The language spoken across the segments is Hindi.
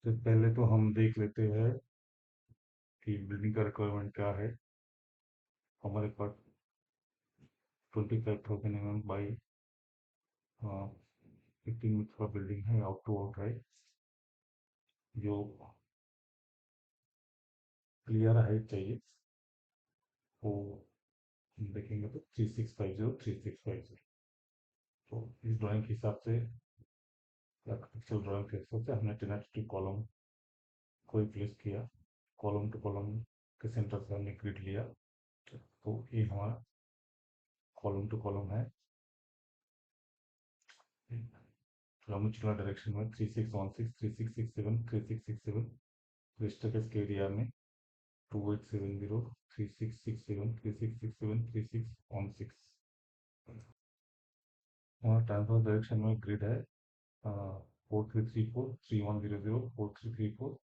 तो पहले तो हम देख लेते हैं कि बिल्डिंग का रिक्वायरमेंट क्या है। हमारे पास 25,000 बाई 15 का बिल्डिंग है, आउट टू आउट है, जो क्लियर हाइट चाहिए। वो हम देखेंगे तो 3650 3650। तो इस ड्राइंग के हिसाब से, आर्किटेक्चरल ड्राइंग के हिसाब से हमने 10x2 कॉलम को प्लेस किया। कॉलम टू कॉलम के सेंटर से हमने ग्रिड लिया। तो ये हमारा कॉलम टू कॉलम है। लॉन्गिट्यूडनल डायरेक्शन में 3616 3667 3667। क्रिस्टकस के एरिया में 2870 3667 3667 3616। हमारा ट्रांसवर्स डायरेक्शन में ग्रिड है 4334 3100 4334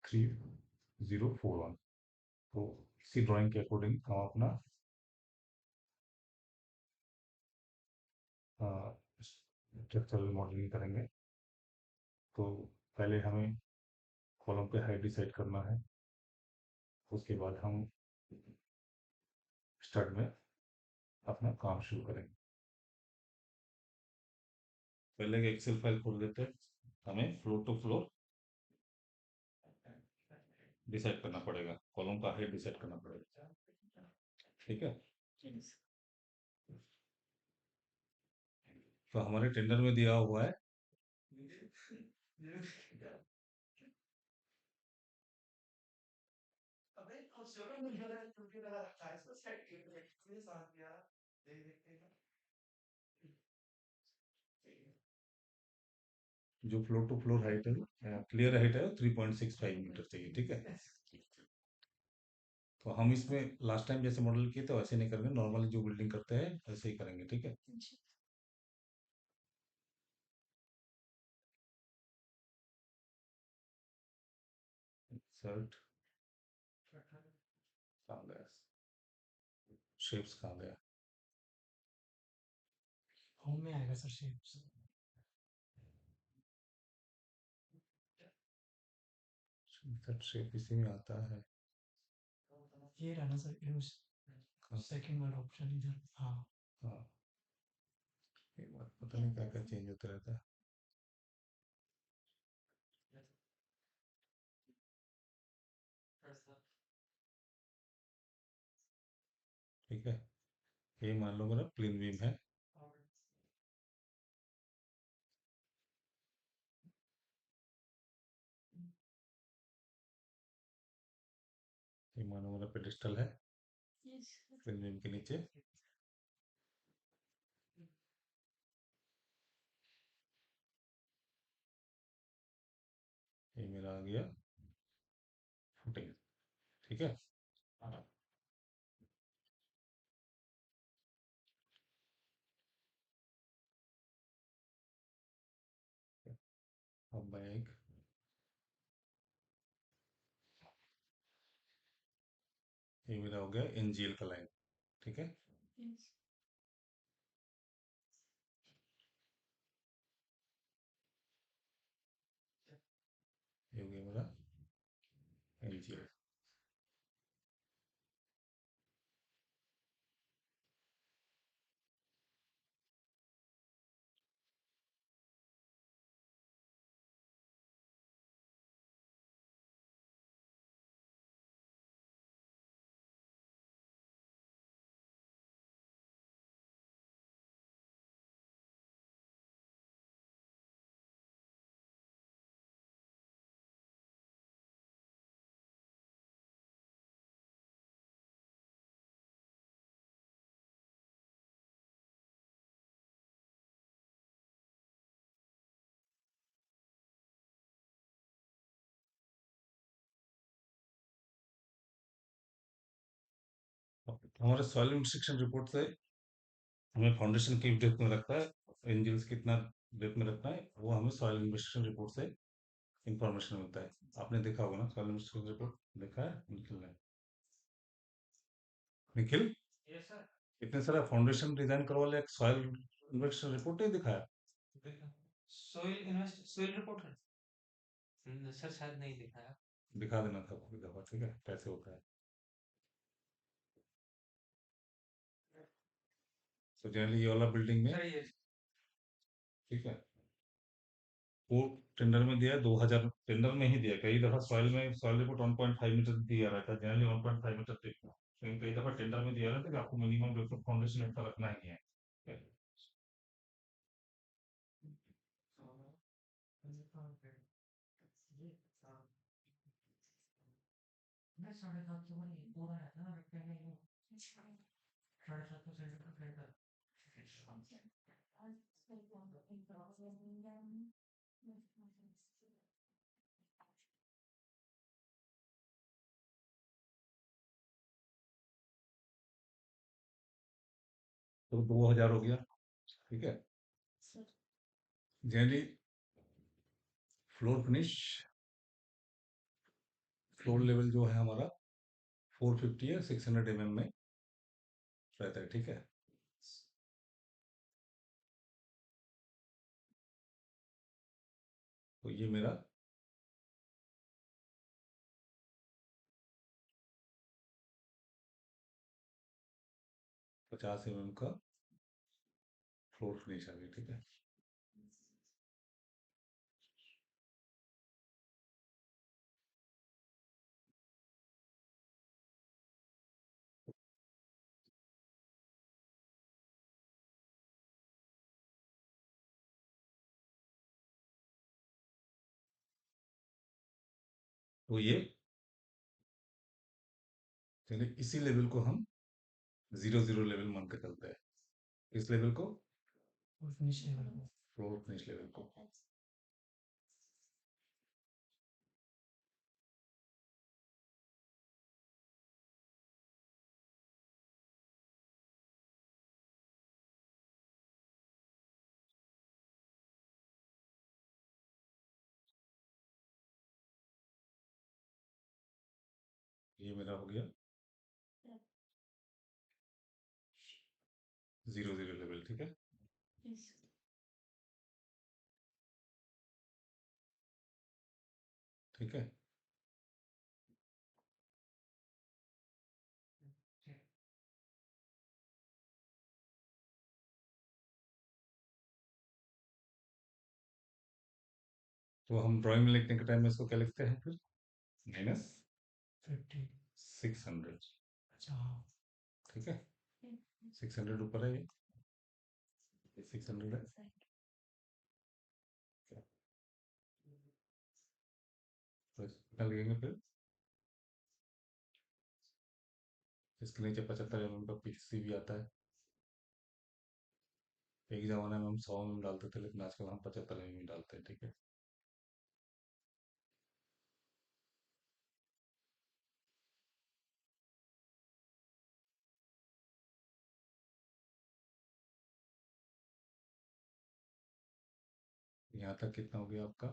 3041। तो इसी ड्राइंग के अकॉर्डिंग हम अपना स्ट्रक्चरल मॉडलिंग करेंगे। तो पहले हमें कॉलम पे हाइट डिसाइड करना है। उसके बाद हम स्टार्ट में अपना काम शुरू करेंगे। पहले एक एक्सेल फाइल खोल देते हैं। हमें फ्लोर टू फ्लोर डिसाइड करना पड़ेगा, कॉलम का हाइट डिसाइड करना पड़ेगा। ठीक है। तो हमारे टेंडर में दिया हुआ है जो फ्लोर टू फ्लोर हाइट है, क्लियर हाइट है 3.65 मीटर चाहिए। ठीक है। तो हम इसमें लास्ट टाइम जैसे मॉडल किए थे वैसे नहीं करेंगे, नॉर्मली जो बिल्डिंग करते हैं वैसे ही करेंगे। ठीक है। सर्ट कहाँ गया, शेप्स कहाँ गया? होम में आएगा सर शेप्स। सर शेप इसी में आता है। ये रहा ना सर, यूज हाँ। सेकंड वाला ऑप्शन इधर। हाँ। हाँ, ये बात पता नहीं क्या क्या चेंज होता रहता है। ठीक है। ये मान लो मेरा प्लेन बीम है। ये मानो मेरा पेडिस्टल है प्लेन बीम के नीचे। ये मेरा आ गया फुटिंग। ठीक है। अब मैं एक, ये मेरा हो गया एनजीएल का लाइन। ठीक है। ये हो गया मेरा एनजीएल। हमारे सॉइल इंस्ट्रक्शन रिपोर्ट से हमें फाउंडेशन की डेप्थ में रखता है, एंजल्स कितना डेप्थ में रखना है वो हमें सॉइल इंस्ट्रक्शन रिपोर्ट से इंफॉर्मेशन मिलता है। आपने देखा होगा ना सॉइल इंस्ट्रक्शन रिपोर्ट, देखा है निखिल ने? निखिल, इतने सारा फाउंडेशन डिजाइन करवा लिया, सॉइल इंस्ट्रक्शन रिपोर्ट नहीं दिखाया? सोइल इन्वेस्ट सोइल रिपोर्ट है। सर शायद नहीं दिखाया। दिखा देना था कोई दफा, ठीक है, कैसे होता है। तो जनरली ये वाला बिल्डिंग में, सर ये ठीक है, वो टेंडर में दिया है 2000, टेंडर में ही दिया है। कई दफा सॉइल रिपोर्ट 1.5 मीटर दिया रहता है, जनरली 1.5 मीटर टिप, लेकिन कई दफा टेंडर में दिया रहता है कि आपको मिनिमम जो फाउंडेशन इतना रखना ही है, ठीक है? मैं 7:30 तो वही पूरा रहता है ना पहले ही 7:30 तो सेंटर का रहता तो 2000 हो गया, ठीक है। Generally floor finish, floor level जो है हमारा 450 है, 600 mm में रहता है, ठीक है। तो ये मेरा 50 mm का फ्लोर फिनिश आ गया, ठीक है। तो ये चलिए इसी लेवल को हम 0 0 लेवल मान के चलते हैं। इस लेवल को और फिनिश लेवल को फ्लोर फिनिश लेवल को। ये मेरा हो गया 0 0 लेवल, ठीक है। ठीक है, तो हम ड्राइंग में लिखने के टाइम में इसको क्या लिखते हैं फिर? माइनस 50 600, अच्छा हाँ ठीक है। 600 ऊपर है, ये 600 है। तो कितना लगेंगे फिर? इसके नीचे 75 mm का पीसी भी आता है। एक जमाने में हम 100 mm डालते थे, लेकिन आजकल हम 75 mm डालते हैं, ठीक है। यहाँ तक कितना हो गया आपका?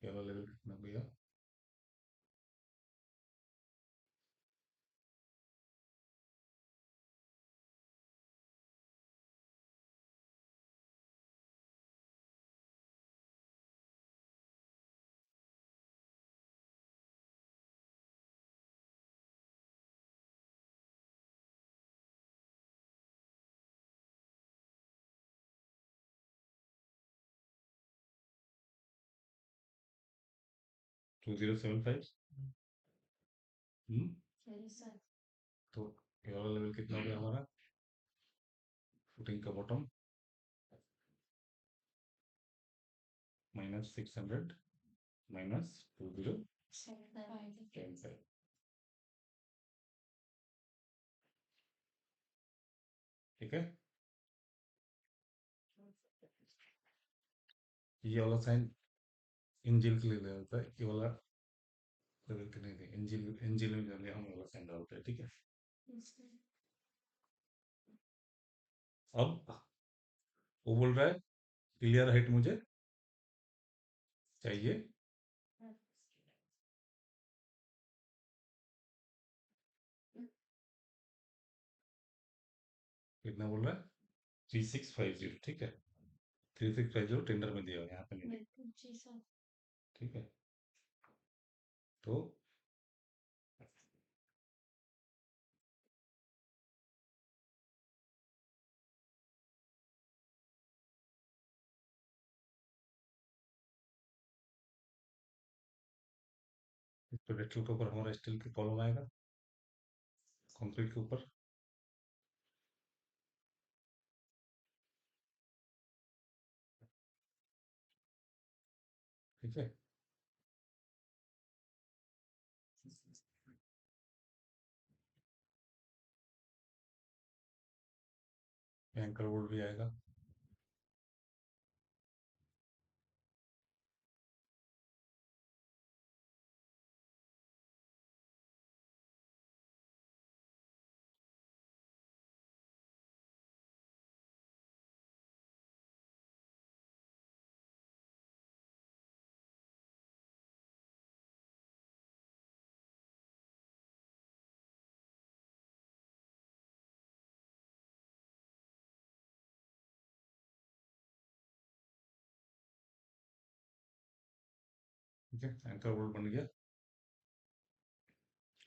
ये वाला लेवल कितना हो गया? टू 2075। तो ये वाला लेवल कितना हो गया हमारा? फुटिंग का बॉटम -600 -2075, ठीक है। ये वाला साइन इंजिल के लिए होता है, ये वाला लेवल के नहीं थे। इंजिल में जाने हम वाला साइन डालते हैं, ठीक है। अब वो बोल रहा है क्लियर हाइट मुझे चाहिए कितना बोल रहा है? 3650, ठीक है। 3650 टेंडर में दिया हुआ है, यहाँ पे नहीं दिया। जी सर। ठीक है, तो इस पेडेस्टल के ऊपर हमारा स्टील की कॉलम आएगा, कंक्रीट के ऊपर। ठीक है, एंकर बोल्ट भी आएगा। ठीक है, एंकर बोल्ट बन गया।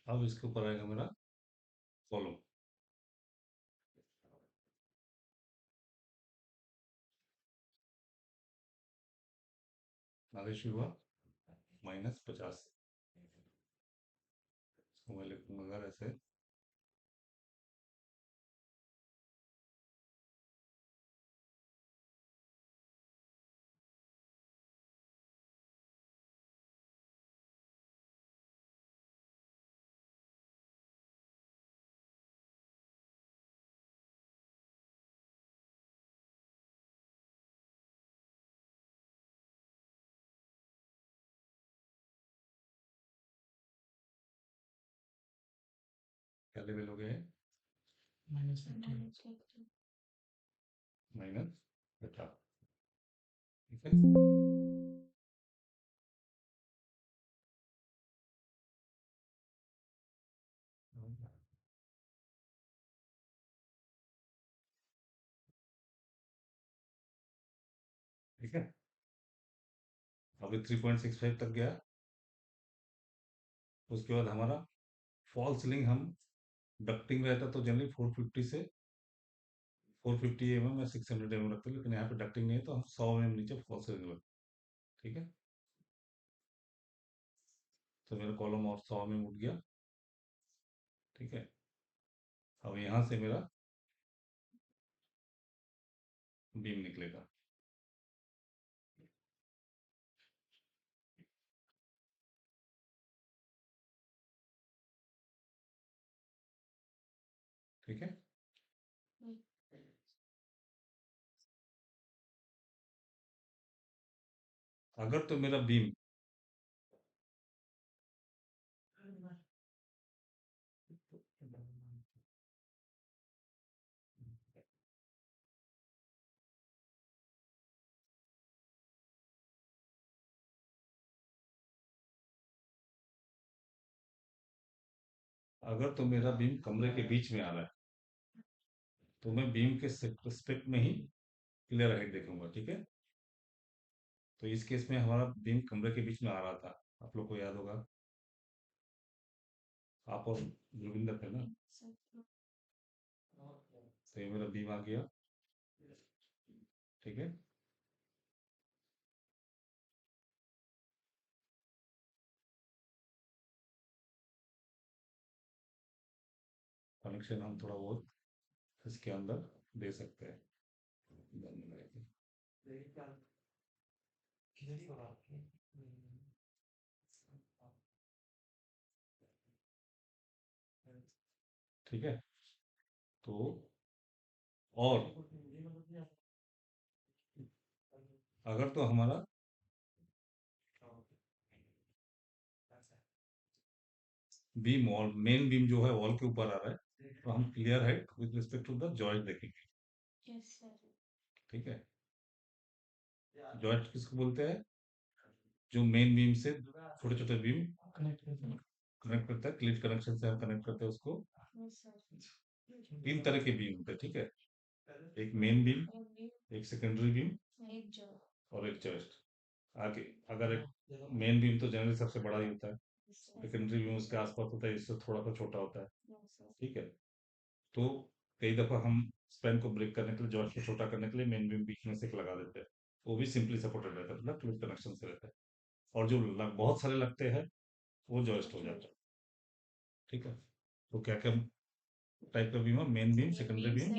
अब इसके ऊपर आएगा मेरा कॉलम। आदेश हुआ -50। इसको मैं लिखूंगा अगर ऐसे, क्या लेवल हो गया है? -50। -50। ठीक है, ठीक है। अभी 3.65 तक गया। उसके बाद हमारा फॉल सीलिंग, हम डक्टिंग रहता तो जनरली 450 से 450 mm या 600 mm रखते हैं, लेकिन यहाँ पे डक्टिंग नहीं है तो हम 100 mm नीचे फॉल सीलिंग रखते हैं। ठीक है, तो मेरा कॉलम और 100 mm उठ गया। ठीक है, अब यहाँ से मेरा बीम निकलेगा। ठीक है, अगर तो मेरा बीम अगर तो मेरा बीम कमरे के बीच में आ रहा है, तो मैं बीम के स्पेक्ट में ही क्लियर हाइट देखूंगा। ठीक है, तो इस केस में हमारा बीम कमरे के बीच में आ रहा था, आप लोग को याद होगा, आप और जोगिंदर थे ना। तो ये मेरा बीम आ गया। ठीक है, कनेक्शन हम थोड़ा बहुत इसके अंदर दे सकते हैं। ठीक है, तो और अगर तो हमारा बीम वॉल, मेन बीम जो है वॉल के ऊपर आ रहा है, तो हम clear height with respect to the joint देखेंगे। ठीक है, जॉइंट किसको बोलते हैं? जो मेन बीम से छोटे छोटे बीम कनेक्ट करता है, क्लीट कनेक्शन से हम कनेक्ट करते हैं उसको। तीन तरह के बीम होते हैं। ठीक है, एक मेन बीम, एक सेकेंडरी बीम और एक जॉइस्ट आगे। अगर एक मेन बीम तो जनरली सबसे बड़ा ही होता है, सेकेंडरी बीम उसके आसपास होता है, इससे थोड़ा सा छोटा होता है। ठीक है। तो कई दफा हम स्पैन को ब्रेक करने के लिए, जॉइस्ट को छोटा करने के लिए मेन बीम बीच में से एक लगा देते हैं। वो भी सिंपली सपोर्टेड रहता है, मतलब फ्लूइड कनेक्शन से रहता है। और जो बहुत सारे लगते हैं वो जॉइस्ट हो जाता है। ठीक है। तो क्या क्या टाइप का बीम है? Main beam, secondary beam.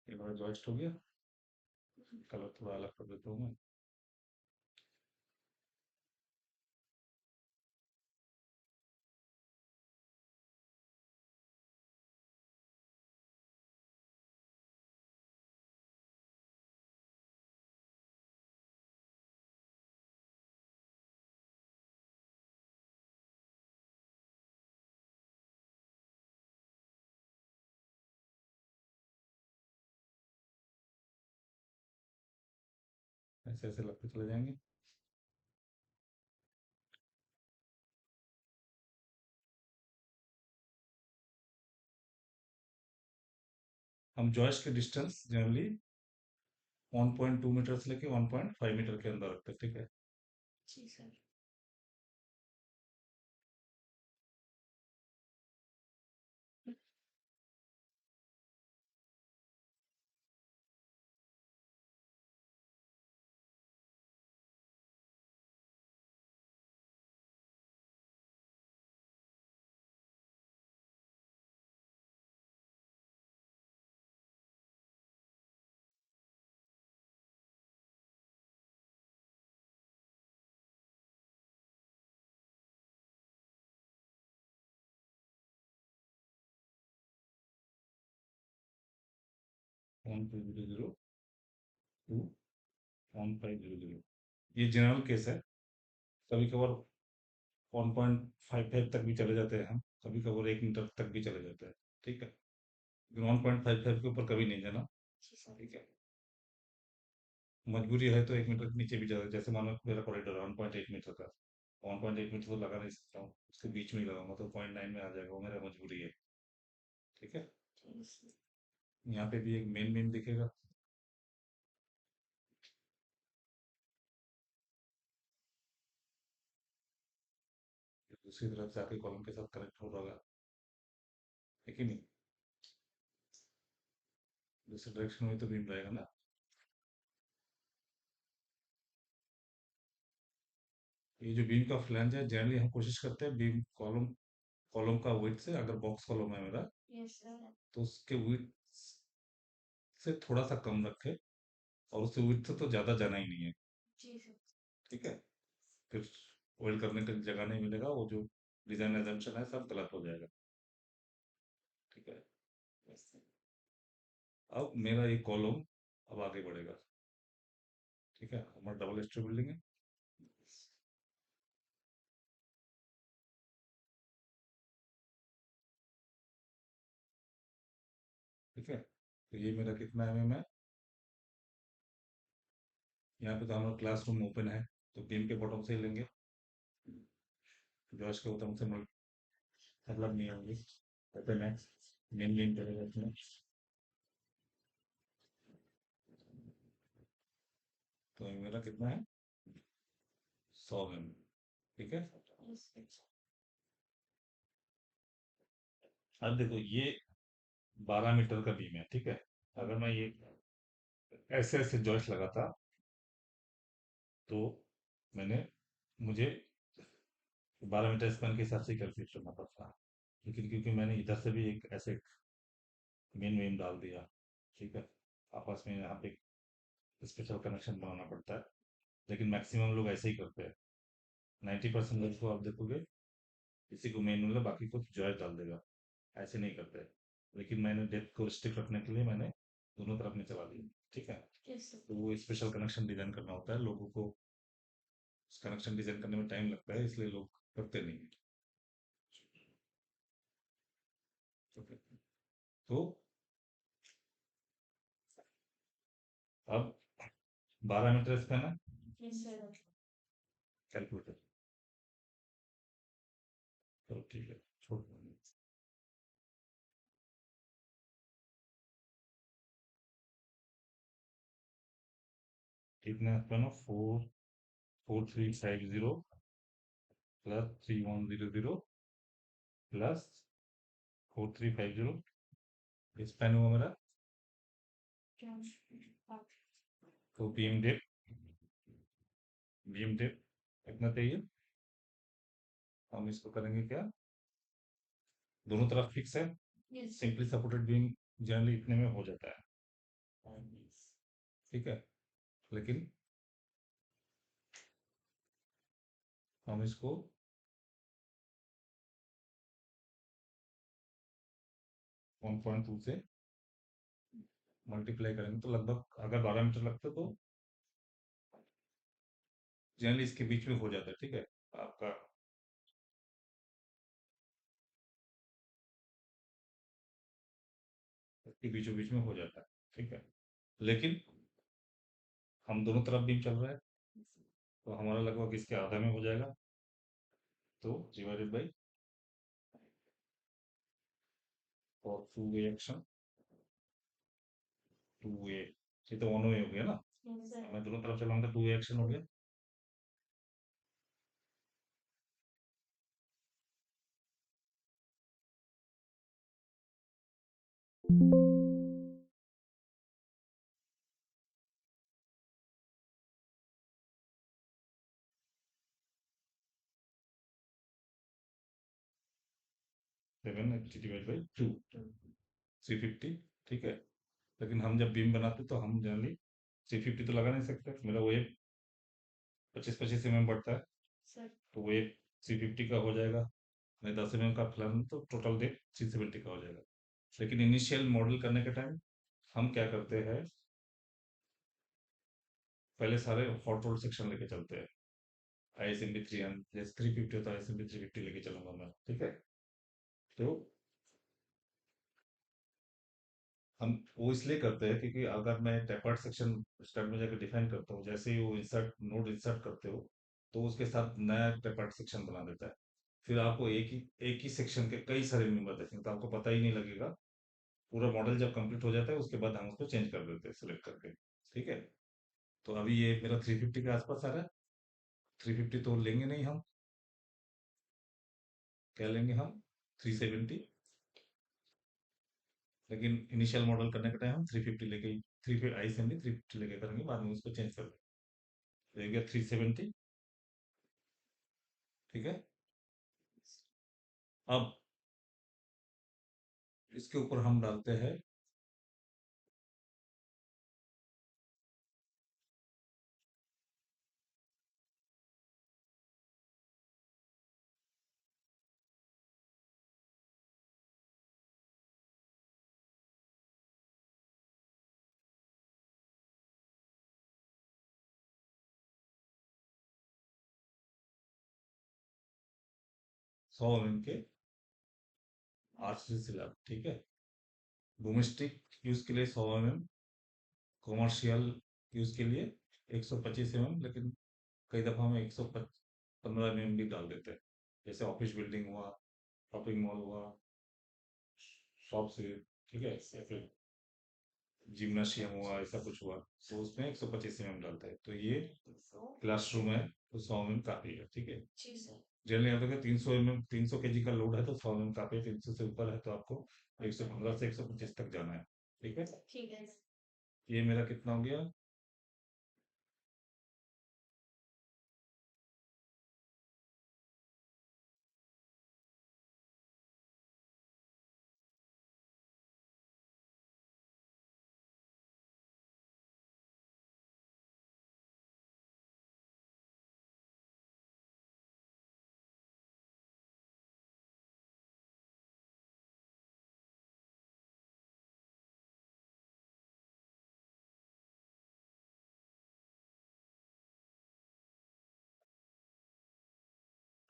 ये हमारा जॉइस्ट हो गया। कलर थोड़ा अलग कर देता हूँ मैं। ऐसे ऐसे लगते चले जाएंगे। हम जॉइस्ट के डिस्टेंस जनरली 1.2 मीटर से लेके 1.5 मीटर के अंदर रखते हैं। ठीक है। जी। 1.002 ये जनरल केस है। कभी कभार 1.55 तक भी चले जाते हैं हम, कभी कभार 1 मीटर तक भी चले जाते हैं। ठीक है। लेकिन 1.55 के ऊपर कभी नहीं जाना। ठीक है। मजबूरी है तो 1 मीटर के नीचे भी जा, जैसे मानो मेरा कॉरिडोर है 1.8 मीटर का, 1.8 मीटर तो लगा नहीं सकता हूँ, उसके बीच में ही लगाऊंगा तो 0.9 में आ जाएगा, वो मेरा मजबूरी है। ठीक है। यहाँ पे भी एक मेन बीम दिखेगा। दूसरी तरफ से आके कॉलम के साथ कनेक्ट हो रहा है कि नहीं? दूसरी डायरेक्शन में तो बीम रहेगा ना। ये जो बीम का फ्लैंज है, जनरली हम कोशिश करते हैं बीम कॉलम कॉलम का वेट से, अगर बॉक्स कॉलम है मेरा तो उसके वेट से थोड़ा सा कम रखे, और उससे वेट से तो ज्यादा जाना ही नहीं है। ठीक है। फिर वेल्ड करने की जगह नहीं मिलेगा, वो जो डिजाइन एजम्पशन है सब गलत हो जाएगा। ठीक है। अब मेरा ये कॉलम अब आगे बढ़ेगा। ठीक है। हमारा डबल स्टोरी बिल्डिंग है। ठीक है। तो ये मेरा कितना है? यहाँ पे तो हमारा क्लासरूम ओपन है, तो बीम के बॉटम से ही लेंगे, जॉइस के बॉटम से मतलब नहीं होंगे। ओपन है, मेन बीम करेगा इसमें। तो ये मेरा कितना है? 100 mm। ठीक है। अब देखो ये 12 मीटर का बीम है। ठीक है। अगर मैं ये ऐसे ऐसे जॉइस लगाता तो मैंने मुझे 12 मीटर स्पैन के हिसाब से कैलकुलेट करना पड़ता। लेकिन क्योंकि मैंने इधर से भी एक ऐसे मेन वेम डाल दिया, ठीक है, आपस में यहाँ पे स्पेशल कनेक्शन बनाना पड़ता है। लेकिन मैक्सिमम लोग ऐसे ही करते हैं। 90% लोग को आप देखोगे, किसी को मेन मतलब बाकी को जॉय डाल देगा, ऐसे नहीं करते। लेकिन मैंने डेप्थ को रिस्ट्रिक्ट रखने के लिए मैंने दोनों तरफ में चला दिया, ठीक है। Yes, sir. तो वो स्पेशल कनेक्शन डिजाइन करना होता है, लोगों को कनेक्शन डिजाइन करने में टाइम लगता है, इसलिए लोग करते नहीं है। ठीक है। तो अब 12 मीटर इसका ना Yes, sir. कैलकुलेटर, तो ठीक है, छोड़ दो। कितना इसका ना 44350 प्लस 3100 प्लस 4350, स्पेन हुआ मेरा। तो बीम डेप कितना चाहिए, हम इसको करेंगे क्या, दोनों तरफ फिक्स है, Yes. Simply supported beam generally इतने में हो जाता है, ठीक है। लेकिन हम इसको 1.2 से मल्टीप्लाई करेंगे, तो लगभग अगर 12 मीटर लगता तो जनरली इसके बीच में हो जाता है, ठीक है, आपका इसके बीचों बीच में हो जाता है, ठीक है। लेकिन हम दोनों तरफ बीम चल रहा है, तो हमारा लगभग इसके आधा में हो जाएगा, तो डिवाइडेड बाई 2 एक्शन 2 ये तो वन वे हो गया ना, Yes, sir. मैं दोनों तरफ चलाऊंगा 2 एक्शन हो गया। सेवन डिवाइड बाई 2 350, ठीक है। लेकिन हम जब बीम बनाते तो हम जनरली 350 तो लगा नहीं सकते, मेरा वेव 25-25 बढ़ता है, Sir. तो वेव 350 का हो जाएगा, मैं 10 का फिलहाल तो टोटल डेप 370 का हो जाएगा। लेकिन इनिशियल मॉडल करने के टाइम हम क्या करते हैं, पहले सारे हॉट रोड सेक्शन लेके चलते हैं, ISMB 300 जैसे 350 होता है, ISMB 350 लेके चलूंगा मैं, ठीक है। तो हम वो इसलिए करते हैं क्योंकि अगर मैं टेपर्ड सेक्शन स्टार्ट में जाकर डिफाइन करता हूँ, जैसे ही वो इंसर्ट नोड इंसर्ट करते हो तो उसके साथ नया टेपर्ड सेक्शन बना देता है, फिर आपको एक ही सेक्शन के कई सारे मेंबर देखेंगे, तो आपको पता ही नहीं लगेगा। पूरा मॉडल जब कंप्लीट हो जाता है उसके बाद हम उसको चेंज कर देते हैं सिलेक्ट करके, ठीक है। तो अभी ये मेरा 350 के आसपास आ रहा है, 350 तो लेंगे नहीं हम, क्या लेंगे हम 370, लेकिन इनिशियल मॉडल करने के टाइम हम 350 लेके, थ्री आई से 350 लेके करेंगे, बाद में उसको चेंज कर देंगे, तो ये गया 370, ठीक है। अब इसके ऊपर हम डालते हैं सौ एम के आरसीसी स्लैब, ठीक है। डोमेस्टिक यूज के लिए 100 mm, कॉमर्शियल यूज के लिए 125 mm, लेकिन कई दफा हम 115 mm भी डाल देते हैं, जैसे ऑफिस बिल्डिंग हुआ, शॉपिंग मॉल हुआ, शॉप से, ठीक है, या फिर जिम्नाशियम हुआ, ऐसा कुछ हुआ, तो उसमें 125 mm डालता है, तो ये क्लासरूम है तो 100 mm काफी है, ठीक है। जनरली यहाँ तक 300 mm 300 kg का लोड है तो 100 mm काफी है, 300 से ऊपर है तो आपको 115 से 125 तक जाना है, ठीक है। ठीक है। ये मेरा कितना हो गया,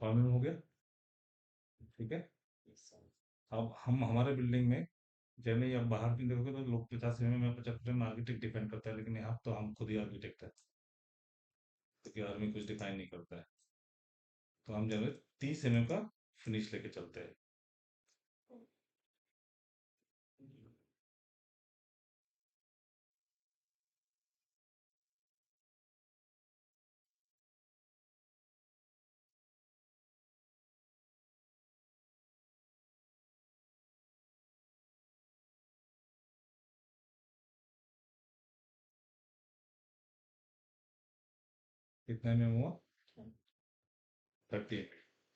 प्रॉब्लम हो गया। ठीक है। अब हम हमारे बिल्डिंग में जनरली अब बाहर भी देखोगे तो लोग 50 में 75 में आर्किटेक्ट डिपेंड करता है, लेकिन यहाँ तो हम खुद ही आर्किटेक्ट है, क्योंकि आर्मी कुछ डिफाइन नहीं करता है। तो हम जनरली 30 का फिनिश लेके चलते हैं। कितने में हुआ? 30।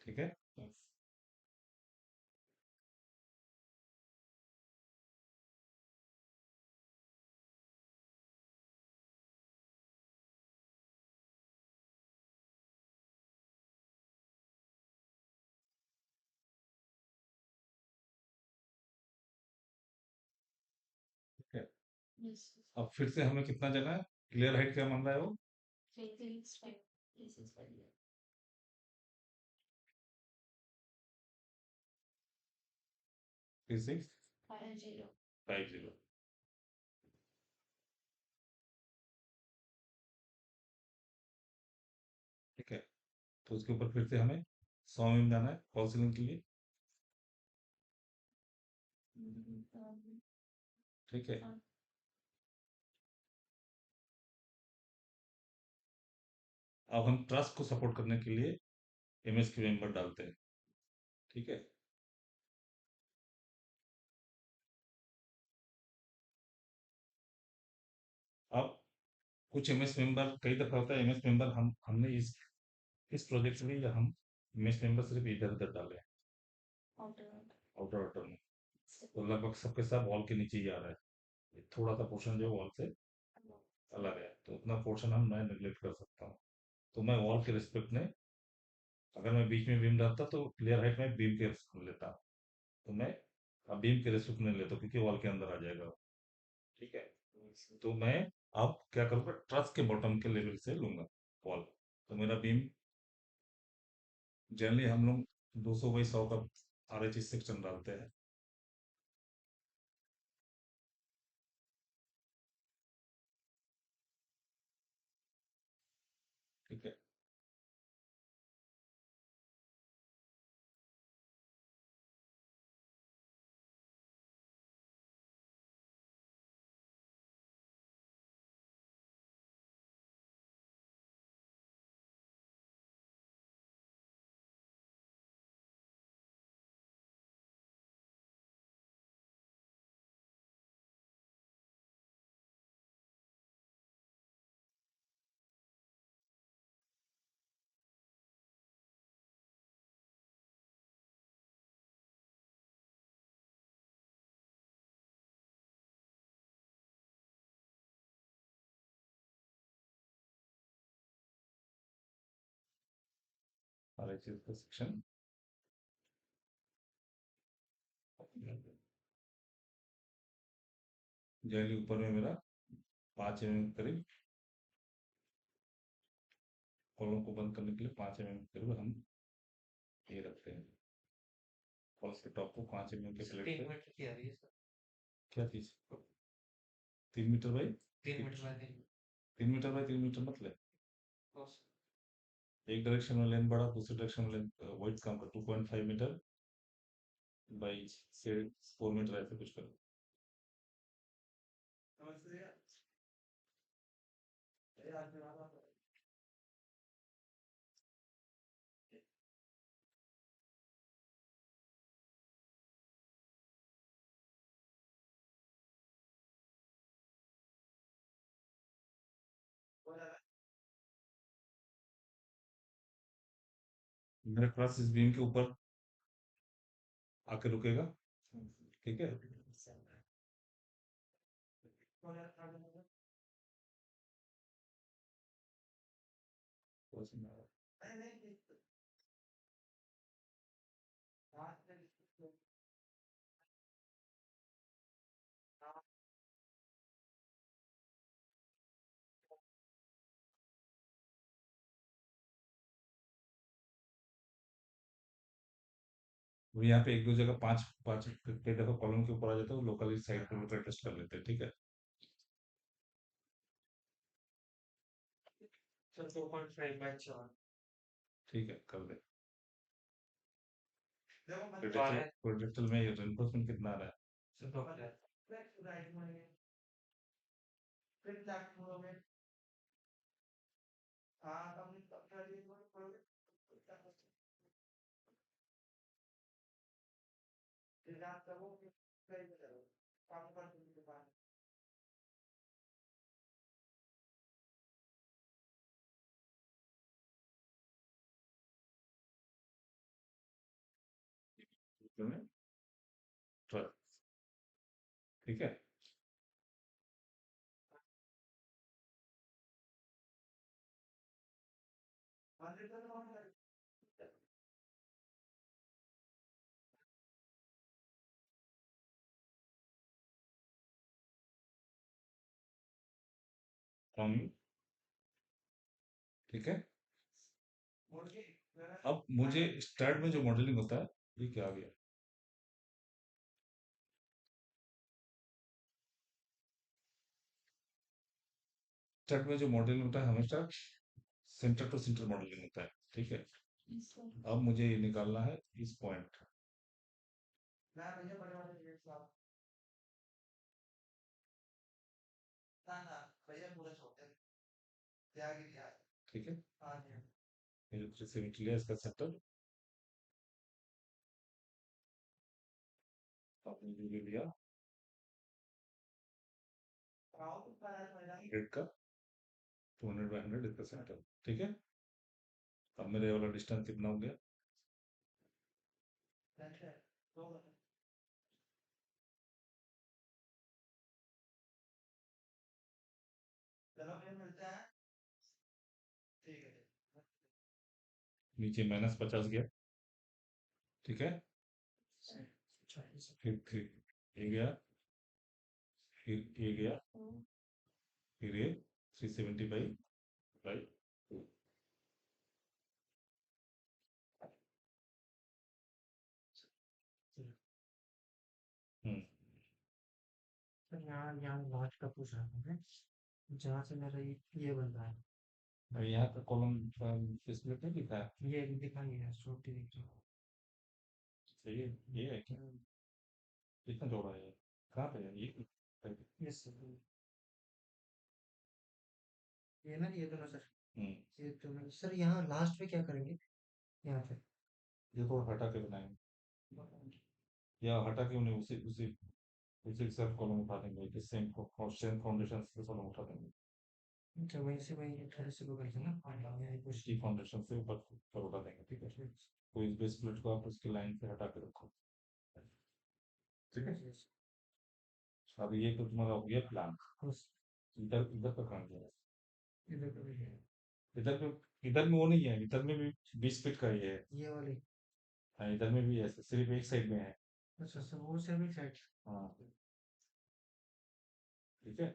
ठीक है। ठीक है। अब फिर से हमें कितना जाना है? क्लियर हाइट क्या मान रहा है वो? 3650। ठीक है। तो उसके ऊपर फिर से हमें 100 जाना है फॉल सीलिंग के लिए। ठीक है। अब हम ट्रस्ट को सपोर्ट करने के लिए एमएस की मेंबर डालते हैं। ठीक है। अब कुछ एमएस मेंबर, कई दफा होता है एमएस मेंबर हमने इस प्रोजेक्ट में, या हम एमएस मेंबर सिर्फ इधर उधर डाले हैं आउटर आउटर में, तो लगभग सबके सब वॉल के नीचे ही आ रहा है। थोड़ा सा पोर्शन जो वॉल से अलग है, तो उतना पोर्शन हम मैं नेग्लेक्ट कर सकता हूँ। तो मैं वॉल के रिस्पेक्ट में, अगर मैं बीच में बीम डालता तो क्लियर हाइट में बीम के रिस्पेक्ट में लेता, तो मैं अब बीम के रिस्पेक्ट में लेता हूँ, क्योंकि वॉल के अंदर आ जाएगा। ठीक है। तो मैं अब क्या करूँगा, ट्रस के बॉटम के लेवल से लूंगा वॉल। तो मेरा बीम जनरली हम लोग 200 बाई 100 का RHS सेक्शन डालते हैं। ठीक है। RHS का सेक्शन जनरली ऊपर में मेरा 5 mm करीब, कॉलम को बंद करने के लिए 5 mm करीब हम ये रखते हैं। और उसके टॉप को 5 mm के प्लेट पे। क्या चीज? 3 metre by 3 metre by 3 metre मतलब एक डायरेक्शन में लेंथ बढ़ा, दूसरी डायरेक्शन में लेंथ वही काम कर, 2.5 मीटर बाई से 4 मीटर ऐसे कुछ करो। मेरे पास इस बीम के ऊपर आके रुकेगा। ठीक है। वो यहाँ पे एक दो जगह पांच पांच कई दफा कॉलम के ऊपर आ जाता है, लोकली साइड पे लोग टेस्ट कर लेते हैं, ठीक है। सर 2.5/7 ठीक है, कर दे। देखो मैं प्रोजेक्टल प्रोजेक्टल में रेनफोर्समेंट कितना आ रहा है? सर 2000 राइट में फिर लाख में हाँ हमने अपना लिए फिर आप करो फिर करो काम कर के बाद में 12, ठीक है। फ्रॉम, ठीक है। अब मुझे स्टार्ट में जो मॉडलिंग होता है, ये क्या आ गया? स्टार्ट में जो मॉडलिंग होता है हमेशा सेंटर टू सेंटर मॉडलिंग होता है, ठीक है। अब मुझे ये निकालना है इस पॉइंट, ना भैया बड़े वाले रेट साहब ना भैया पूरा छोटे त्याग ही दिया ठीक है। हाँ जी ये 370 लिया इसका सेंटर, आपने जो भी लिया आओ तो पर मेरा 100 का 200/100 इसका सेंटर, ठीक है। अब मेरे वाला डिस्टेंस कितना हो गया? सेंटर तो चलो फिर मिलते हैं ठीक है नीचे -50 गया, ठीक है। फिर ये गया, फिर ये गया, फिर ये 370/2। हम्म। सर यहाँ लास्ट का पूछ रहा हूँ मैं जहाँ से मेरा ये बन रहा है और यहाँ का कॉलम स्प्लिट नहीं लिखा है? ये भी दिखाई है छोटी दिख रही सही है, ये है क्या? है कितना जोड़ा है ये? कहाँ पे है ये? यस सर ये ना ये दोनों सर हम्म। ये दोनों सर यहाँ लास्ट में क्या करेंगे यहाँ पे ये थोड़ा हटा के बनाएंगे, या हटा के उन्हें उसी उसी उसी के साथ कॉलम उठा देंगे, कि सेम सेम फाउंडेशन से कॉलम उठा देंगे, अच्छा वहीं से वहीं थोड़े से वो करते हैं ना यहाँ कुछ उसकी फाउंडेशन से ऊपर ऊपर उठा देंगे, ठीक है। तो इस बेस प्लेट को आप उसकी लाइन से हटा के रखो, ठीक है। अब ये तो तुम्हारा हो गया प्लान। बस इधर इधर का काम किया है। इधर का भी है इधर में, इधर में वो नहीं है, इधर में भी 20 फीट का ही है। ये वाली हाँ, इधर में भी है, सिर्फ एक साइड में है। अच्छा सर वो से भी साइड हाँ, ठीक है।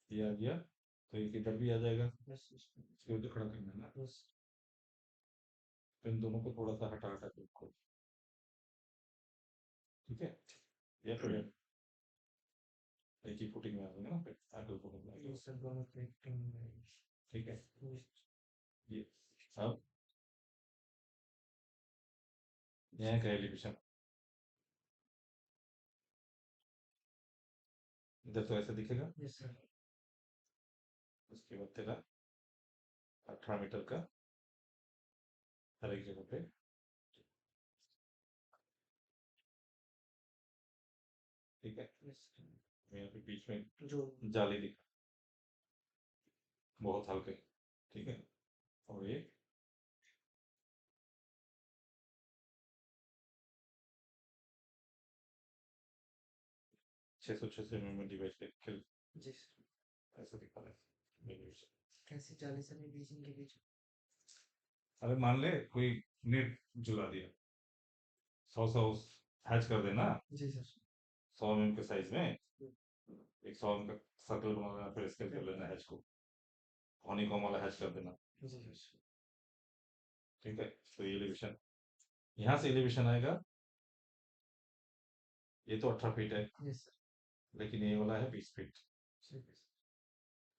ये आ गया, तो ये इधर भी आ जाएगा, बस इसको तो खड़ा करना है ना। बस तो इन दोनों को थोड़ा सा हटा हटा के रखो, ठीक है। ये फिर एक ही फुटिंग में आ जाएगा ना, फिर आगे फुटिंग में आ ये जाएगा, सर दोनों कनेक्टिंग ठीक है। ये अब यहाँ का एलिवेशन, इधर तो ऐसा दिखेगा। यस सर उसके बाद तेरा 18 मीटर का हर एक जगह पे, ठीक है। यस यहाँ पे बीच में जो जाली दिखा, बहुत हल्के, ठीक है। और ये 600 में डिवाइड करके जी सर ऐसा दिखा रहा है एलिवेशन। कैसे 40 से बीच इनके बीच अरे मान ले कोई नेट झुला दिया, 100 हैच कर देना, जी सर 100 mm के साइज में, एक 100 mm का सर्कल बना देना, फिर स्केल कर लेना हैच को, हनीकॉम वाला हैच कर देना, जी सर ठीक है। तो ये एलिवेशन, यहाँ से एलिवेशन आएगा ये तो 18 फीट है, यस सर। लेकिन ये वाला है 20 फीट। ठीक है सर।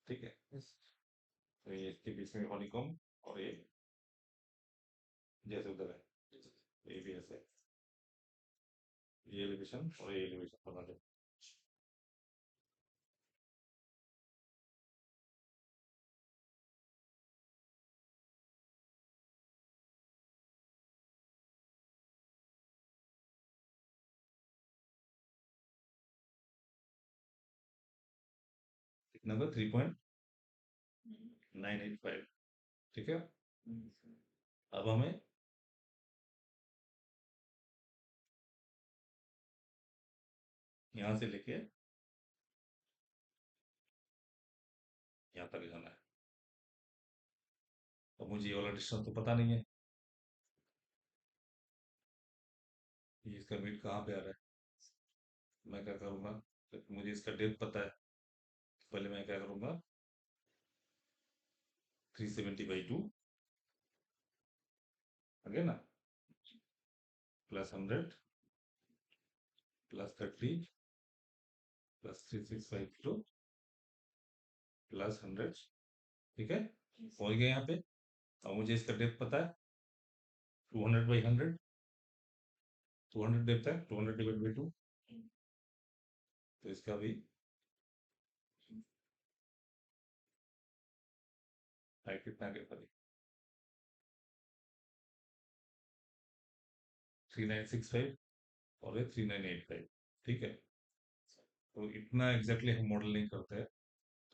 ठीक है, यस तो ये इसके बीच में हॉलीकॉम, और ये जैसे उधर है, ये भी ऐसे है। ये एलिवेशन और ये एलिवेशन बना दे। कितना था? 3.985। ठीक है, अब हमें यहाँ से लेके यहाँ तक जाना है। अब मुझे ये वाला डिस्टेंस तो पता नहीं है, कि इसका मिड कहाँ पे आ रहा है। मैं क्या करूँगा, मुझे इसका डेप्थ पता है, पहले मैं क्या करूँगा, 370/2 आगे ना, +100 +30 +3650 +100। ठीक है, पहुंच गए यहाँ पे। अब मुझे इसका डेप्थ पता है, 200/100, 200 डेप्थ है, 200 ÷ 2, तो इसका भी हाइट कितना के पड़ी, 3965 और ये 3985। ठीक है, तो इतना एग्जैक्टली हम मॉडल नहीं करते हैं,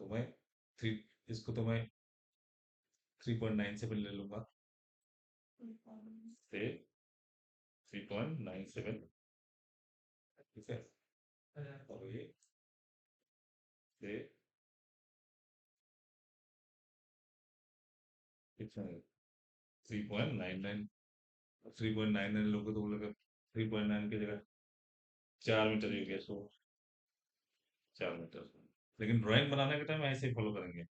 तो मैं थ्री इसको तो मैं 3.97 ले लूंगा, से 3.97। ठीक है, और ये से कितना, 3.99, 3.99 लोगे तो बोलेगा 3.9 की जगह 4 मीटर ही हो गया, सो 4 मीटर। लेकिन ड्राइंग बनाने के टाइम ऐसे ही फॉलो करेंगे,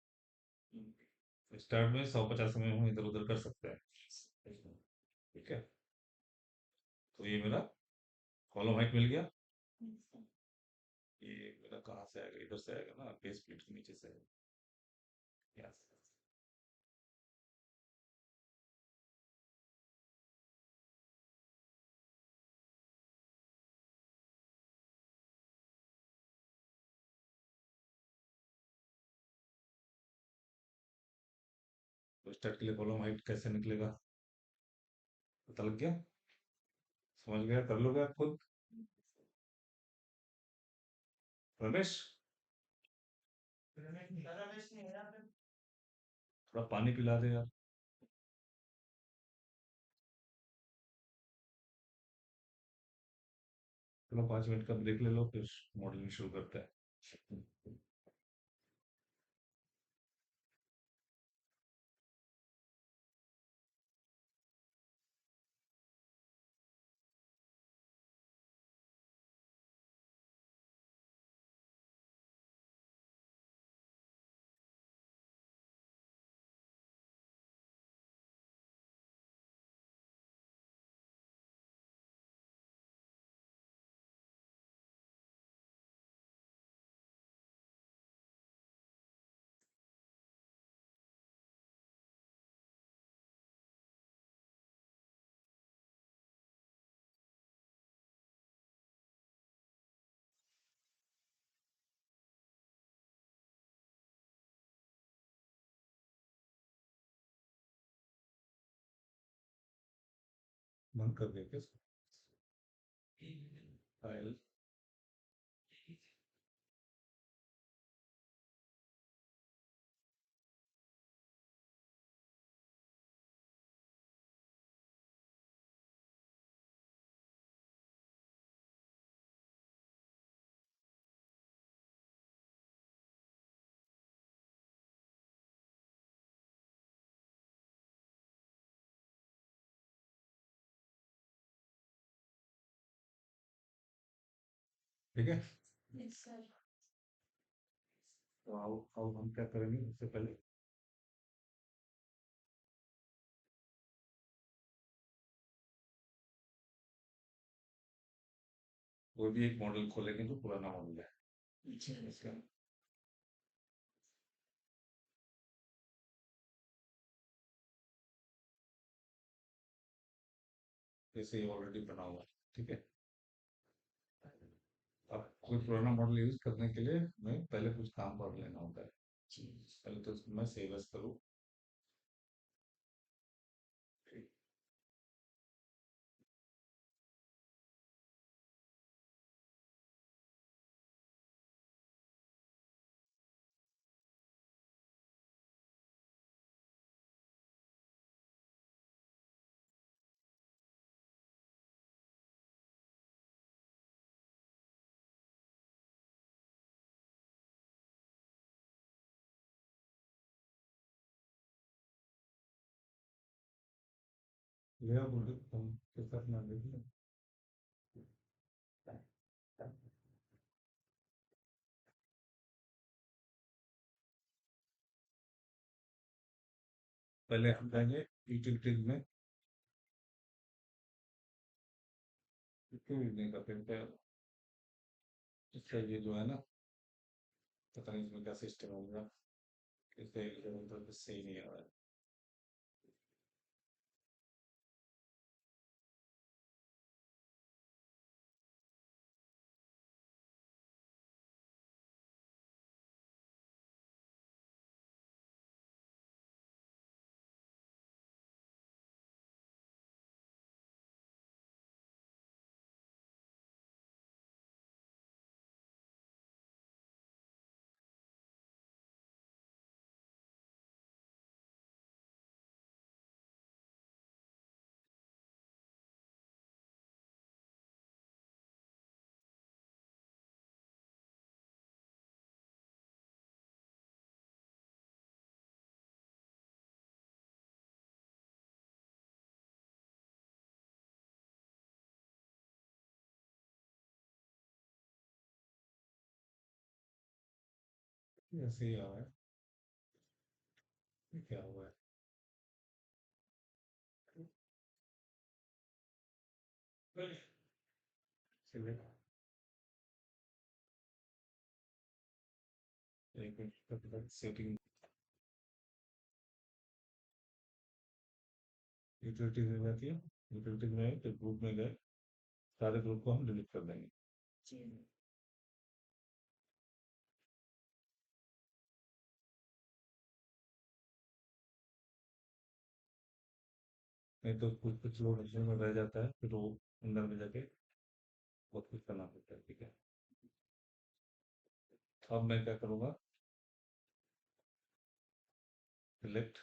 स्टार्ट में 150 में हम इधर उधर कर सकते हैं। ठीक है, तो ये मेरा कॉलम हाइट मिल गया। ये मेरा कहाँ से आएगा, इधर से आएगा ना, बेस प्लेट के नीचे से, यहाँ से। तो स्टार्ट के लिए कॉलम हाइट कैसे निकलेगा, पता लग गया, समझ गया, कर लोगे आप खुद। रमेश, थोड़ा पानी पिला दे यार। चलो 5 मिनट का ब्रेक ले लो, फिर मॉडलिंग शुरू करते हैं। बंद कर दिया क्या इसको? फाइल, ठीक है। तो आओ आओ, हम क्या करेंगे उससे पहले, कोई भी एक मॉडल खोलेंगे जो पुराना मॉडल है। इसका जैसे ये ऑलरेडी बना हुआ है, ठीक है। अब कोई पुराना मॉडल यूज करने के लिए हमें पहले कुछ काम कर लेना होता है। पहले तो इसको मैं सेव एज करूँ। लिया बोल हम के साथ ना देखिए। पहले हम जाएंगे यूटिलिटीज में। क्यों यूज नहीं करते क्या? इसका ये जो है ना, पता नहीं इसमें क्या सिस्टम होगा, इससे मतलब सही नहीं आ रहा है। ऐसे ही आ रहा है। ये क्या हुआ है? चलिए, एक मिनट सेटिंग। यूटिलिटी हो जाती है। यूटिलिटी में तो ग्रुप में गए, सारे ग्रुप को हम डिलीट कर देंगे। नहीं तो कुछ कुछ लोग इसमें में रह जाता है, फिर वो अंदर में जाके बहुत कुछ करना पड़ता है, ठीक है। अब मैं क्या करूँगा, सिलेक्ट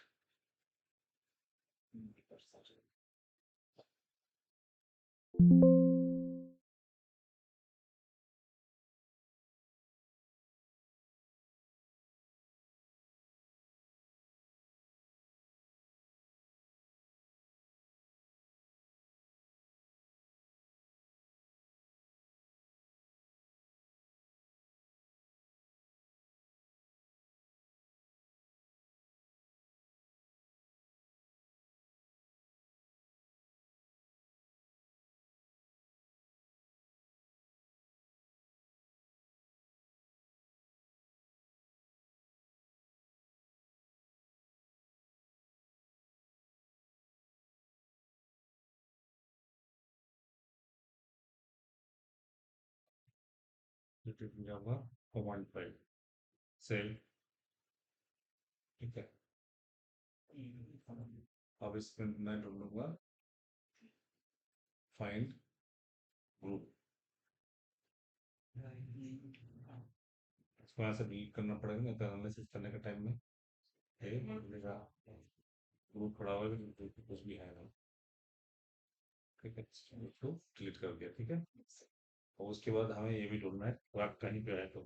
यूटिलिटी जाऊँगा, कमांड फाइल सेव, ठीक है। अब इसमें मैं ढूंढूंगा फाइंड ग्रुप। इसको यहाँ से डिलीट करना पड़ेगा, नहीं तो एनालिसिस करने के टाइम में ये मेरा ग्रुप खड़ा हुआ है, लेकिन कुछ भी है ना, ठीक है। इसको डिलीट कर दिया, ठीक है। और उसके बाद हमें ये भी ढूंढना है क्रैक कहीं पे है तो।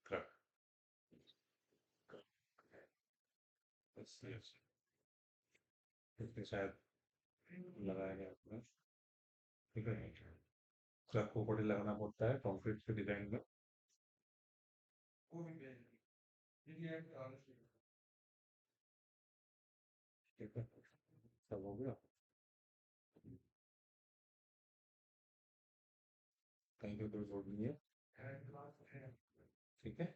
क्रैक इसमें शायद लगाया गया अपना, ठीक है। क्रैक को ऊपर ही लगाना पड़ता है कंक्रीट के डिजाइन में, ठीक है। सब हो गया। यहाँ पे कोई लोड नहीं है, ठीक है,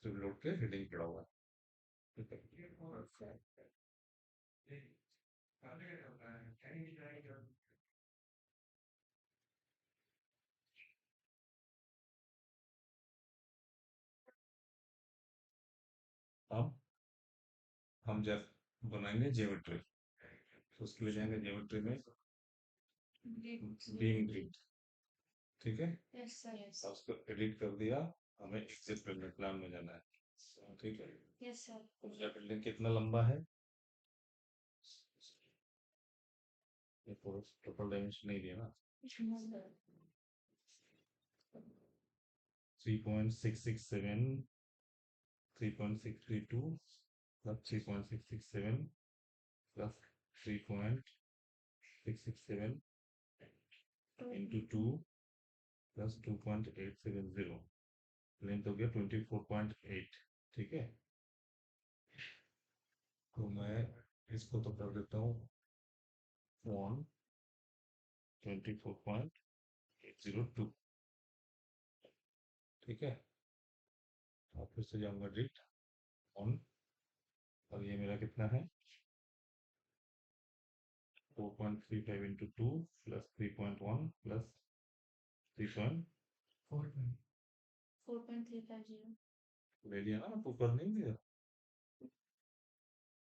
सिर्फ लोड के रीडिंग पड़ा हुआ है, ठीक है। अब हम जब बनाएंगे ज्योमेट्री, तो उसके लिए जाएंगे ज्योमेट्री में, बीम ग्रिड, ठीक है। यस सर यस अब उसको एडिट कर दिया, हमें एग्जिट प्लान में जाना है, ठीक है। यस सर दूसरा बिल्डिंग कितना लंबा है, ये टोटल डायमेंशन नहीं दिया ना, 3.667, 3.632 plus 3.667 plus 3.667 into 2 plus 2.870, length हो गया 24.8, ठीक है। तो मैं इसको तो कर देता हूँ 24.802, ठीक है। और फिर से जाऊंगा डिट ऑन, और ये मेरा कितना है 4.35 into 2 plus 3.1 plus 3. 4.350 ले लिया ना, तो कर नहीं दिया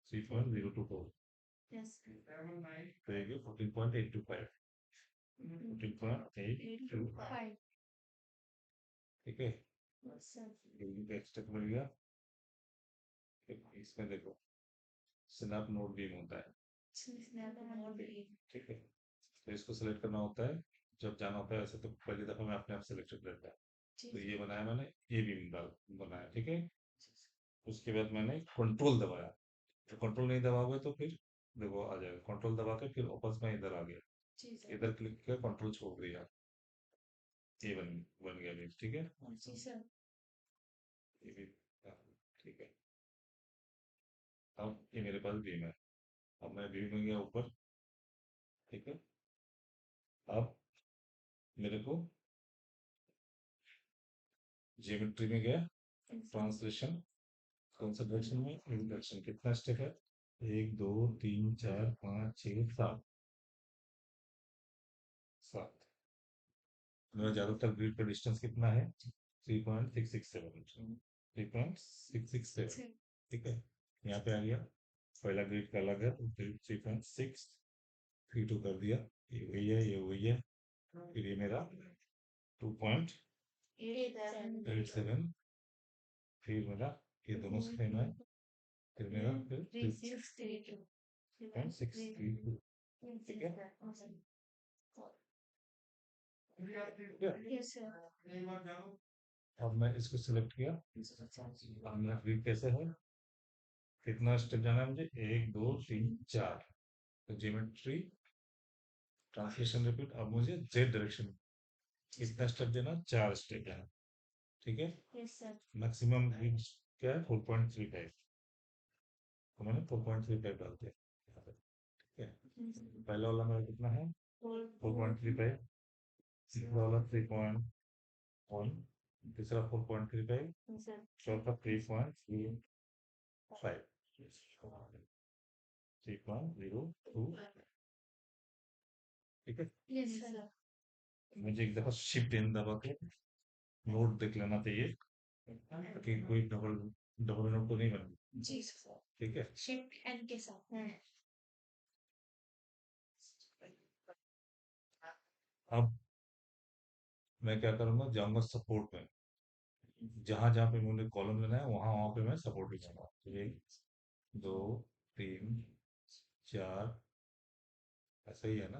3.024, यस तो ये 14.825, 14.825, 5 ठीक है। यस सर ये एक्स्ट्रा मिल गया। इसमें देखो सिनैप नोड बीम होता है, ठीक है। तो इसको सेलेक्ट करना होता है जब जाना होता है, ऐसे तो पहली दफा में अपने आप सेलेक्ट कर लेता है। तो ये बनाया मैंने, ये बीम डाल बनाया, ठीक है। उसके बाद मैंने कंट्रोल दबाया, तो कंट्रोल नहीं दबाओगे तो फिर देखो आ जाएगा, कंट्रोल दबा के फिर वापस में इधर आ गया, इधर क्लिक किया, कंट्रोल छोड़ दिया, ये बन गया बीम, ठीक है। जी सर ये भी हाँ, ठीक है। अब ये मेरे पास बीम है, अब मैं बीम में गया ऊपर, ठीक है। अब मेरे को ज्योमेट्री में गया, ट्रांसलेशन, कौन सा डायरेक्शन में, इन डायरेक्शन, कितना स्टेप है 1 2 3 4 5 6 7, 7। मेरा ज्यादातर ग्रिड का डिस्टेंस कितना है 3.667, 3.667, ठीक है। यहाँ पे आ गया, पहला ग्रिड का अलग है तो 3.632 कर दिया, ये वही है, ये वही है। फिर ये मेरा 2.87, फिर मेरा ये दोनों सेम है, फिर मेरा फिर 3.632, ठीक है। यस सर अब मैं इसको सिलेक्ट किया, अब मेरा ग्रिड कैसे है, कितना स्टेप जाना है मुझे 1 2 3 4, तो ज्योमेट्री ट्रांसलेशन रिपीट, अब मुझे जेड डायरेक्शन कितना स्टेप देना, 4 स्टेप देना, ठीक है। यस सर मैक्सिमम ग्रिड क्या है 4.35, तो मैंने 4.35 डाल दिया यहाँ पे, ठीक है। पहला वाला मेरा कितना है 4.35, दूसरा वाला 3.1, तीसरा 4.35, चौथा 3.35, 3.02, ठीक है। यस सर मुझे एक दफा शिफ्ट इन दबा के नोट देख लेना चाहिए, ताकि कोई डबल डबल नोट तो नहीं बने, जी सर ठीक है। शिफ्ट एन के साथ अब मैं क्या करूंगा, जाऊंगा सपोर्ट में, जहां जहां पे मुझे कॉलम लेना है वहां वहां पे मैं सपोर्ट भी जाऊंगा, 1 2 3 4, ऐसा ही है ना,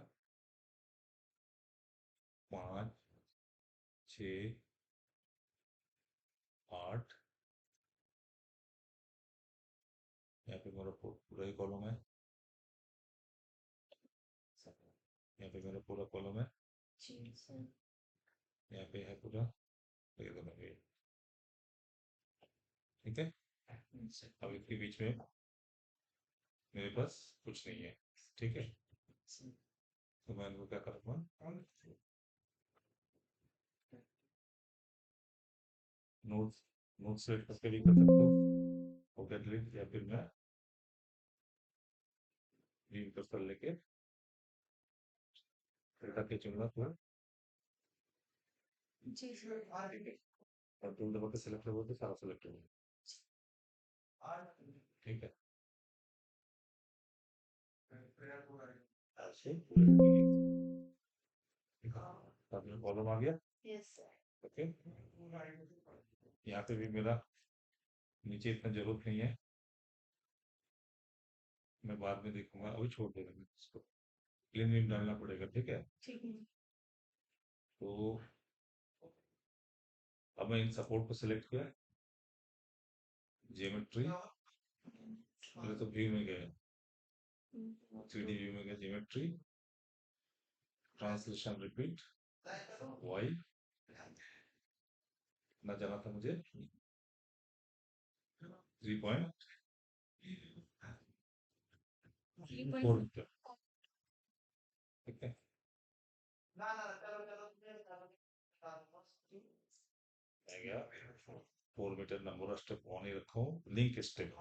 5 6 8, यहाँ पे मेरा पूरा ही कॉलम है, यहाँ पे मेरा पूरा कॉलम है, जी सर यहाँ पे है पूरा, तो ये दोनों पे, ठीक है। अब इसके बीच में मेरे पास कुछ नहीं है, ठीक है। तो मैं इनको क्या करूँगा, नोट्स नोट्स सेलेक्ट करके भी कर सकते हो ओके डिलीट, या फिर मैं व्यूइंग कर्सर लेके डेटा खींचूंगा तो जी ठीक है, और टूल दबा के सेलेक्ट करोगे तो सारा सेलेक्ट होगा। ठीक है, ऐसे पूरे आपने कॉलम आ गया। यस सर ओके, यहाँ पे भी मेरा नीचे इतना जरूरत नहीं है, मैं बाद में देखूंगा, अभी छोड़ देना इसको, क्लीन नेम डालना पड़ेगा। ठीक है, ठीक है तो अब मैं इन सपोर्ट को सिलेक्ट किया, ज्योमेट्री, पहले तो व्यू में गए, 3D व्यू में गए, ज्योमेट्री, ट्रांसलेशन रिपीट, वाई ना जाना था मुझे, 3.4 मीटर। ठीक है, मैं गया 4 meter, number of step on ही रखा हूँ, लिंक स्टेप।